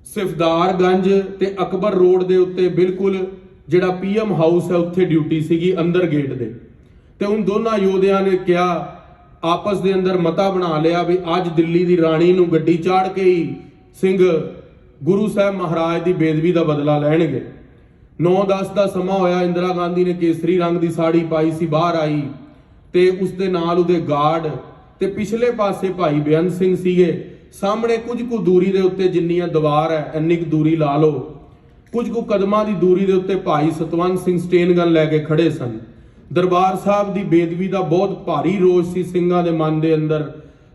ਸਿਫਦਾਰਗੰਜ ਤੇ ਅਕਬਰ ਰੋਡ ਦੇ ਉੱਤੇ, ਬਿਲਕੁਲ ਜਿਹੜਾ ਪੀਐਮ ਹਾਊਸ ਹੈ ਉੱਥੇ ਡਿਊਟੀ ਸੀਗੀ, ਅੰਦਰ ਗੇਟ ਦੇ। ਤੇ ਉਨ ਦੋਨਾਂ ਯੋਧਿਆਂ ਨੇ ਕਿਹਾ, ਆਪਸ ਦੇ ਅੰਦਰ ਮਤਾ ਬਣਾ ਲਿਆ ਵੀ ਅੱਜ ਦਿੱਲੀ ਦੀ ਰਾਣੀ ਨੂੰ ਗੱਡੀ ਚਾੜ ਕੇ ਹੀ ਸਿੰਘ ਗੁਰੂ ਸਾਹਿਬ ਮਹਾਰਾਜ ਦੀ ਬੇਦਬੀ ਦਾ ਬਦਲਾ ਲੈਣਗੇ। 9:10 ਦਾ ਸਮਾਂ ਹੋਇਆ। ਇੰਦਰਾ ਗਾਂਧੀ ਨੇ ਕੇਸਰੀ ਰੰਗ ਦੀ ਸਾੜੀ ਪਾਈ ਸੀ, ਬਾਹਰ ਆਈ ਤੇ ਉਸ ਦੇ ਨਾਲ ਉਹਦੇ ਗਾਰਡ, ਤੇ ਪਿਛਲੇ ਪਾਸੇ ਭਾਈ ਬੇਅੰਤ ਸਿੰਘ ਸੀਗੇ। ਸਾਹਮਣੇ ਕੁਝ ਕੁ ਦੂਰੀ ਦੇ ਉੱਤੇ, ਜਿੰਨੀਆਂ ਦੀਵਾਰ ਹੈ ਇੰਨੀ ਕੁ ਦੂਰੀ ਲਾ ਲਓ, ਕੁਝ ਕੁ ਕਦਮਾਂ ਦੀ ਦੂਰੀ ਦੇ ਉੱਤੇ ਭਾਈ ਸਤਵੰਤ ਸਿੰਘ ਸਟੇਨ ਗਨ ਲੈ ਕੇ ਖੜੇ ਸਨ। ਦਰਬਾਰ ਸਾਹਿਬ ਦੀ ਬੇਦਬੀ ਦਾ ਬਹੁਤ ਭਾਰੀ ਰੋਸ ਸੀ ਸਿੰਘਾਂ ਦੇ ਮਨ ਦੇ ਅੰਦਰ।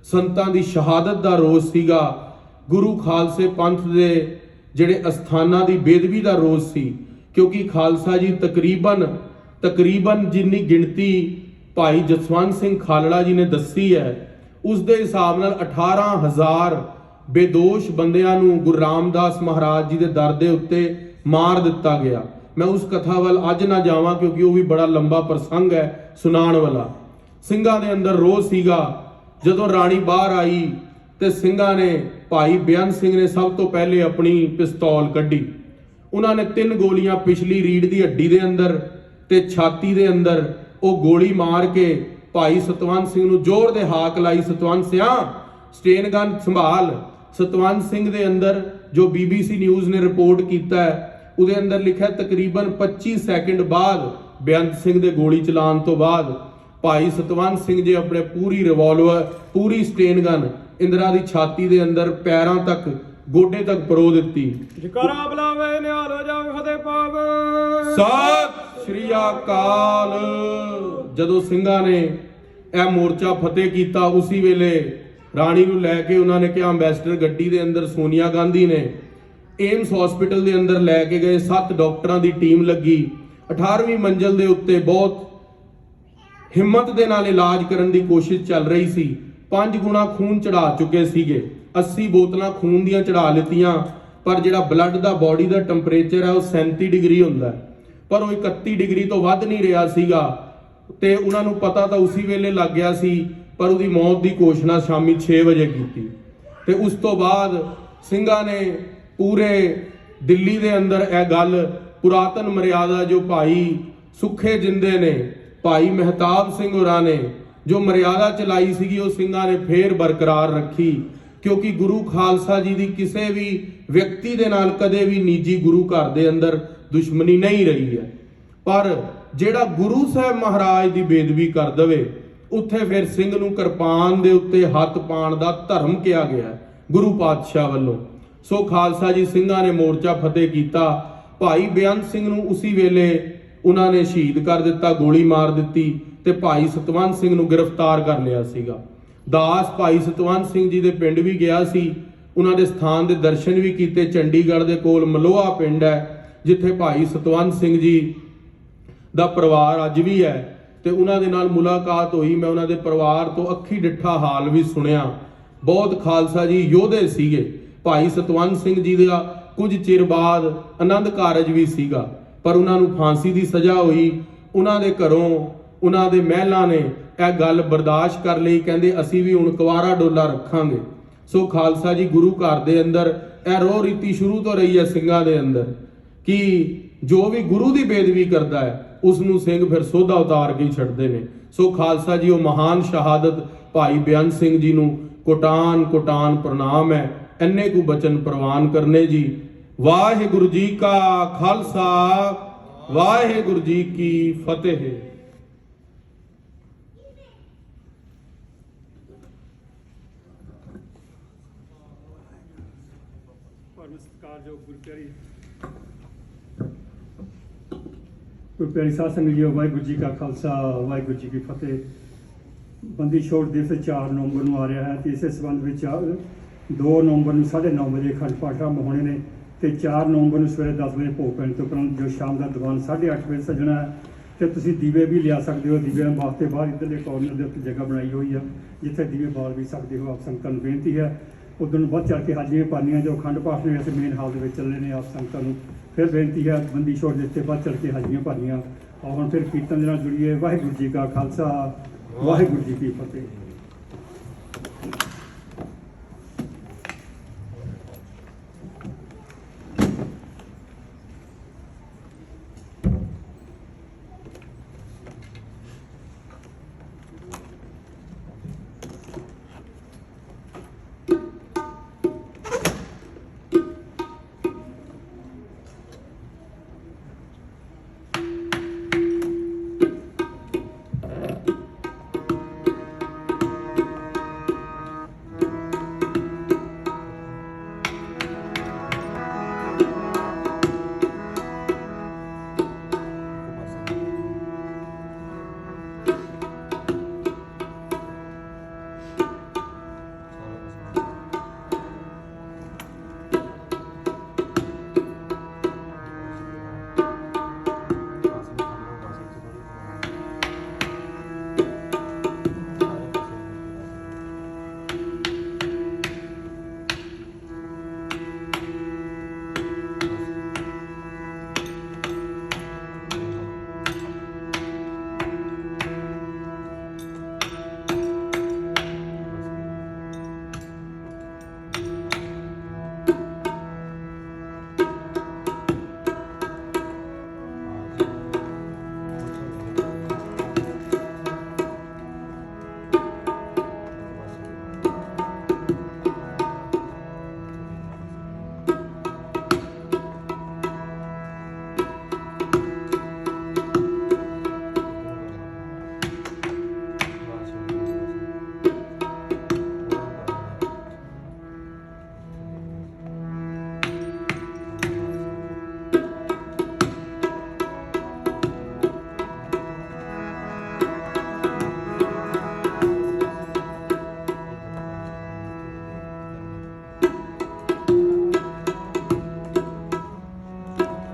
ਸੰਤਾਂ ਦੀ ਸ਼ਹਾਦਤ ਦਾ ਰੋਸ ਸੀਗਾ। ਗੁਰੂ ਖਾਲਸੇ ਪੰਥ ਦੇ ਜਿਹੜੇ ਅਸਥਾਨਾਂ ਦੀ ਬੇਦਬੀ ਦਾ ਰੋਸ ਸੀ, ਕਿਉਂਕਿ ਖਾਲਸਾ ਜੀ ਤਕਰੀਬਨ ਜਿੰਨੀ ਗਿਣਤੀ ਭਾਈ ਜਸਵੰਤ ਸਿੰਘ ਖਾਲੜਾ ਜੀ ਨੇ ਦੱਸੀ ਹੈ, ਉਸ ਦੇ ਹਿਸਾਬ ਨਾਲ 18,000 ਬੇਦੋਸ਼ ਬੰਦਿਆਂ ਨੂੰ ਗੁਰੂ ਰਾਮਦਾਸ ਮਹਾਰਾਜ ਜੀ ਦੇ ਦਰ ਦੇ ਉੱਤੇ ਮਾਰ ਦਿੱਤਾ ਗਿਆ। ਮੈਂ ਉਸ ਕਥਾ ਵੱਲ ਅੱਜ ਨਾ ਜਾਵਾਂ, ਕਿਉਂਕਿ ਉਹ ਵੀ ਬੜਾ ਲੰਬਾ ਪ੍ਰਸੰਗ ਹੈ ਸੁਣਾਉਣ ਵਾਲਾ। ਸਿੰਘਾਂ ਦੇ ਅੰਦਰ ਰੋਸ ਸੀਗਾ। ਜਦੋਂ ਰਾਣੀ ਬਾਹਰ ਆਈ ਤੇ ਸਿੰਘਾਂ ਨੇ, ਭਾਈ ਬੇਅੰਤ ਸਿੰਘ ਨੇ ਸਭ ਤੋਂ ਪਹਿਲੇ ਆਪਣੀ ਪਿਸਤੌਲ ਕੱਢੀ। ਉਹਨਾਂ ਨੇ 3 ਗੋਲੀਆਂ ਪਿਛਲੀ ਰੀੜ ਦੀ ਹੱਡੀ ਦੇ ਅੰਦਰ ਤੇ ਛਾਤੀ ਦੇ ਅੰਦਰ ਉਹ ਗੋਲੀ ਮਾਰ ਕੇ ਭਾਈ ਸਤਵੰਤ ਸਿੰਘ ਨੂੰ ਜ਼ੋਰ ਦੇ ਹਾਕ ਲਾਈ, ਸਤਵੰਤ ਸਿਆ ਸਟੇਨ ਗਨ ਸੰਭਾਲ। ਸਤਵੰਤ ਸਿੰਘ ਦੇ ਅੰਦਰ ਜੋ BBC ਨਿਊਜ਼ ਨੇ ਰਿਪੋਰਟ ਕੀਤਾ ਹੈ, ਉਹਦੇ ਅੰਦਰ ਲਿਖਿਆ ਤਕਰੀਬਨ 25 ਸੈਕਿੰਡ ਬਾਅਦ ਬੇਅੰਤ ਸਿੰਘ ਦੇ ਗੋਲੀ ਚਲਾਉਣ ਤੋਂ ਬਾਅਦ ਭਾਈ ਸਤਵੰਤ ਸਿੰਘ ਜੀ ਆਪਣੇ ਪੂਰੀ ਰਿਵਾਲਵਰ, ਪੂਰੀ ਸਟੇਨ ਗਨ ਇੰਦਰਾ ਦੀ ਛਾਤੀ ਦੇ ਅੰਦਰ ਪੈਰਾਂ ਤੱਕ, ਗੋਡੇ ਤੱਕ ਪਰੋ ਦਿੱਤੀ। ਜਕਾਰਾ ਬੁਲਾਵੇ ਨਿਹਾਲ ਹੋ ਜਾਵੇ, ਫਤਿਹ ਪਾਵੇ। ਸਤਿ ਸ਼੍ਰੀ ਅਕਾਲ। ਜਦੋਂ ਸਿੰਘਾਂ ਨੇ ਇਹ ਮੋਰਚਾ ਫਤਿਹ ਕੀਤਾ। ਉਸੇ ਵੇਲੇ ਰਾਣੀ ਨੂੰ ਲੈ ਕੇ ਉਹਨਾਂ ਨੇ ਕਿਹਾ ਅੰਬੈਸਡਰ ਗੱਡੀ ਦੇ ਅੰਦਰ ਸੋਨੀਆ ਗਾਂਧੀ ਨੇ ਏਮਸ ਹਸਪੀਟਲ ਦੇ ਅੰਦਰ ਲੈ ਕੇ ਗਏ। 7 ਡਾਕਟਰਾਂ ਦੀ ਟੀਮ ਲੱਗੀ। 18ਵੀਂ ਮੰਜ਼ਲ ਦੇ ਉੱਤੇ ਬਹੁਤ ਹਿੰਮਤ ਦੇ ਨਾਲ ਇਲਾਜ ਕਰਨ ਦੀ ਕੋਸ਼ਿਸ਼ ਚੱਲ ਰਹੀ ਸੀ। 5 ਗੁਣਾ ਖੂਨ ਚੜਾ ਚੁੱਕੇ ਸੀਗੇ। 80 ਬੋਤਲਾਂ ਖੂਨ ਦੀਆਂ ਚੜਾ ਲਿੱਤੀਆਂ, ਪਰ ਜਿਹੜਾ ਬਲੱਡ ਦਾ ਬਾਡੀ ਦਾ ਟੈਂਪਰੇਚਰ ਹੈ ਉਹ 37 ਡਿਗਰੀ ਹੁੰਦਾ ਹੈ, ਪਰ ਉਹ 31 ਡਿਗਰੀ ਤੋਂ ਵੱਧ ਨਹੀਂ ਰਿਹਾ ਸੀਗਾ। ਤੇ ਉਹਨਾਂ ਨੂੰ ਪਤਾ ਤਾਂ ਉਸੇ ਵੇਲੇ ਲੱਗ ਗਿਆ ਸੀ, ਪਰ ਉਹਦੀ ਮੌਤ ਦੀ ਘੋਸ਼ਣਾ ਸ਼ਾਮੀ 6 ਵਜੇ ਕੀਤੀ। ਤੇ ਉਸ ਤੋਂ ਬਾਅਦ ਸਿੰਘਾਂ ਨੇ ਪੂਰੇ ਦਿੱਲੀ ਦੇ ਅੰਦਰ ਇਹ ਗੱਲ ਪੁਰਾਤਨ ਮਰਿਆਦਾ ਜੋ ਭਾਈ ਸੁੱਖੇ ਜਿੰਦੇ ਨੇ, ਭਾਈ ਮਹਿਤਾਬ ਸਿੰਘ ਹੋਰਾਂ ਨੇ ਜੋ ਮਰਿਆਦਾ ਚਲਾਈ ਸੀਗੀ, ਉਹ ਸਿੰਘਾਂ ਨੇ ਫੇਰ ਬਰਕਰਾਰ ਰੱਖੀ। ਕਿਉਂਕਿ ਗੁਰੂ ਖਾਲਸਾ ਜੀ ਦੀ ਕਿਸੇ ਵੀ ਵਿਅਕਤੀ ਦੇ ਨਾਲ ਕਦੇ ਵੀ ਨਿੱਜੀ ਗੁਰੂ ਘਰ ਦੇ ਅੰਦਰ ਦੁਸ਼ਮਣੀ ਨਹੀਂ ਰਹੀ ਹੈ, ਪਰ ਜਿਹੜਾ ਗੁਰੂ ਸਾਹਿਬ ਮਹਾਰਾਜ ਦੀ ਬੇਦਬੀ ਕਰ ਦਵੇ ਉੱਥੇ ਫਿਰ ਸਿੰਘ ਨੂੰ ਕਿਰਪਾਨ ਦੇ ਉੱਤੇ ਹੱਥ ਪਾਉਣ ਦਾ ਧਰਮ ਕਿਹਾ ਗਿਆ ਗੁਰੂ ਪਾਤਸ਼ਾਹ ਵੱਲੋਂ। ਸੋ ਖਾਲਸਾ ਜੀ ਸਿੰਘਾਂ ਨੇ ਮੋਰਚਾ ਫਤਿਹ ਕੀਤਾ। ਭਾਈ ਬੇਅੰਤ ਸਿੰਘ ਨੂੰ ਉਸੇ ਵੇਲੇ ਉਹਨਾਂ ਨੇ ਸ਼ਹੀਦ ਕਰ ਦਿੱਤਾ, ਗੋਲੀ ਮਾਰ ਦਿੱਤੀ, ਤੇ ਭਾਈ ਸਤਵੰਤ ਸਿੰਘ ਨੂੰ ਗ੍ਰਿਫਤਾਰ ਕਰ ਲਿਆ ਸੀਗਾ। ਦਾਸ ਭਾਈ ਸਤਵੰਤ ਸਿੰਘ ਜੀ ਦੇ ਪਿੰਡ ਵੀ ਗਿਆ ਸੀ, ਉਹਨਾਂ ਦੇ ਸਥਾਨ ਦੇ ਦਰਸ਼ਨ ਵੀ ਕੀਤੇ। ਚੰਡੀਗੜ੍ਹ ਦੇ ਕੋਲ ਮਲੋਆ ਪਿੰਡ ਹੈ ਜਿੱਥੇ ਭਾਈ ਸਤਵੰਤ ਸਿੰਘ ਜੀ ਦਾ ਪਰਿਵਾਰ ਅੱਜ ਵੀ ਹੈ, ਤੇ ਉਹਨਾਂ ਦੇ ਨਾਲ ਮੁਲਾਕਾਤ ਹੋਈ। ਮੈਂ ਉਹਨਾਂ ਦੇ ਪਰਿਵਾਰ ਤੋਂ ਅੱਖੀ ਡਿੱਠਾ ਹਾਲ ਵੀ ਸੁਣਿਆ। ਬਹੁਤ ਖਾਲਸਾ ਜੀ ਯੋਧੇ ਸੀਗੇ। ਭਾਈ ਸਤਵੰਤ ਸਿੰਘ ਜੀ ਦਾ ਕੁਝ ਚਿਰ ਬਾਅਦ ਆਨੰਦ ਕਾਰਜ ਵੀ ਸੀਗਾ, ਪਰ ਉਹਨਾਂ ਨੂੰ ਫਾਂਸੀ ਦੀ ਸਜ਼ਾ ਹੋਈ। ਉਹਨਾਂ ਦੇ ਘਰੋਂ, ਉਹਨਾਂ ਦੇ ਮਹਿਲਾਂ ਨੇ ਇਹ ਗੱਲ ਬਰਦਾਸ਼ਤ ਕਰ ਲਈ, ਕਹਿੰਦੇ ਅਸੀਂ ਵੀ ਹੁਣ ਕੁਵਾਰਾ ਡੋਲਾ ਰੱਖਾਂਗੇ। ਸੋ ਖਾਲਸਾ ਜੀ ਗੁਰੂ ਘਰ ਦੇ ਅੰਦਰ ਇਹ ਰੋਹ ਰੀਤੀ ਸ਼ੁਰੂ ਤੋਂ ਰਹੀ ਹੈ ਸਿੰਘਾਂ ਦੇ ਅੰਦਰ ਕਿ ਜੋ ਵੀ ਗੁਰੂ ਦੀ ਬੇਦਬੀ ਕਰਦਾ ਹੈ ਉਸ ਨੂੰ ਸਿੰਘ ਫਿਰ ਸੋਧਾ ਉਤਾਰ ਕੇ ਛੱਡਦੇ ਨੇ। ਸੋ ਖਾਲਸਾ ਜੀ ਉਹ ਮਹਾਨ ਸ਼ਹਾਦਤ ਭਾਈ ਬੇਅੰਤ ਸਿੰਘ ਜੀ ਨੂੰ ਕੋਟਾਨ ਕੋਟਾਨ ਪ੍ਰਣਾਮ ਹੈ। ਇੰਨੇ ਕੁ ਬਚਨ ਪ੍ਰਵਾਨ ਕਰਨੇ ਜੀ। ਵਾਹਿਗੁਰੂ ਜੀ ਕਾ ਖਾਲਸਾ, ਵਾਹਿਗੁਰੂ ਜੀ ਕੀ ਫਤਿਹ। ਸਤਿਕਾਰਯੋਗ ਗੁਰੂ ਪਿਆਰੀ ਸਾਧ ਸੰਗਤ ਜੀਓ, ਵਾਹਿਗੁਰੂ ਜੀ ਕਾ ਖਾਲਸਾ, ਵਾਹਿਗੁਰੂ ਜੀ ਕੀ ਫਤਿਹ। ਬੰਦੀ ਛੋੜ ਦਿਵਸ 4 ਨਵੰਬਰ ਨੂੰ ਆ ਰਿਹਾ ਹੈ ਤੇ ਇਸੇ ਸੰਬੰਧ ਵਿੱਚ 2 ਨਵੰਬਰ ਨੂੰ 9:30 ਵਜੇ ਅਖੰਡ ਪਾਠ ਆਰੰਭ ਹੋਣੇ ਨੇ ਤੇ 4 ਨਵੰਬਰ ਨੂੰ ਸਵੇਰੇ 10 ਵਜੇ ਭੋਗ ਪੈਣ ਤੋਂ ਉਪਰੰਤ ਜੋ ਸ਼ਾਮ ਦਾ ਦੀਵਾਨ 8:30 ਵਜੇ ਸਜਣਾ ਹੈ। ਤੇ ਤੁਸੀਂ ਦੀਵੇ ਵੀ ਲਿਆ ਸਕਦੇ ਹੋ। ਦੀਵਿਆਂ ਵਾਸਤੇ ਬਾਹਰ ਇੱਧਰਲੇ ਕਾਰਨਰ ਦੇ ਉੱਤੇ ਜਗ੍ਹਾ ਬਣਾਈ ਹੋਈ ਆ ਜਿੱਥੇ ਦੀਵੇ ਬਾਲ ਵੀ ਸਕਦੇ ਹੋ। ਆਪ ਸੰਗਤਾਂ ਨੂੰ ਬੇਨਤੀ ਹੈ ਉਦੋਂ ਨੂੰ ਵੱਧ ਚੜ੍ਹ ਕੇ ਹਾਜ਼ਰੀਆਂ ਭਰਨੀਆਂ। ਜੋ ਅਖੰਡ ਪਾਠ ਨੇ ਵੈਸੇ ਮੇਨ ਹਾਲ ਦੇ ਵਿੱਚ ਚੱਲਣੇ ਨੇ। ਆਪ ਸੰਗਤਾਂ ਨੂੰ ਫਿਰ ਬੇਨਤੀ ਹੈ ਬੰਦੀ ਛੋੜ ਦੇ ਉੱਤੇ ਵੱਧ ਚੜ੍ਹ ਕੇ ਹਾਜ਼ਰੀਆਂ ਭਰਨੀਆਂ। ਆਓ ਹੁਣ ਫਿਰ ਕੀਰਤਨ ਦੇ ਨਾਲ ਜੁੜੀਏ। ਵਾਹਿਗੁਰੂ ਜੀ ਕਾ ਖਾਲਸਾ, ਵਾਹਿਗੁਰੂ ਜੀ ਕੀ ਫਤਿਹ।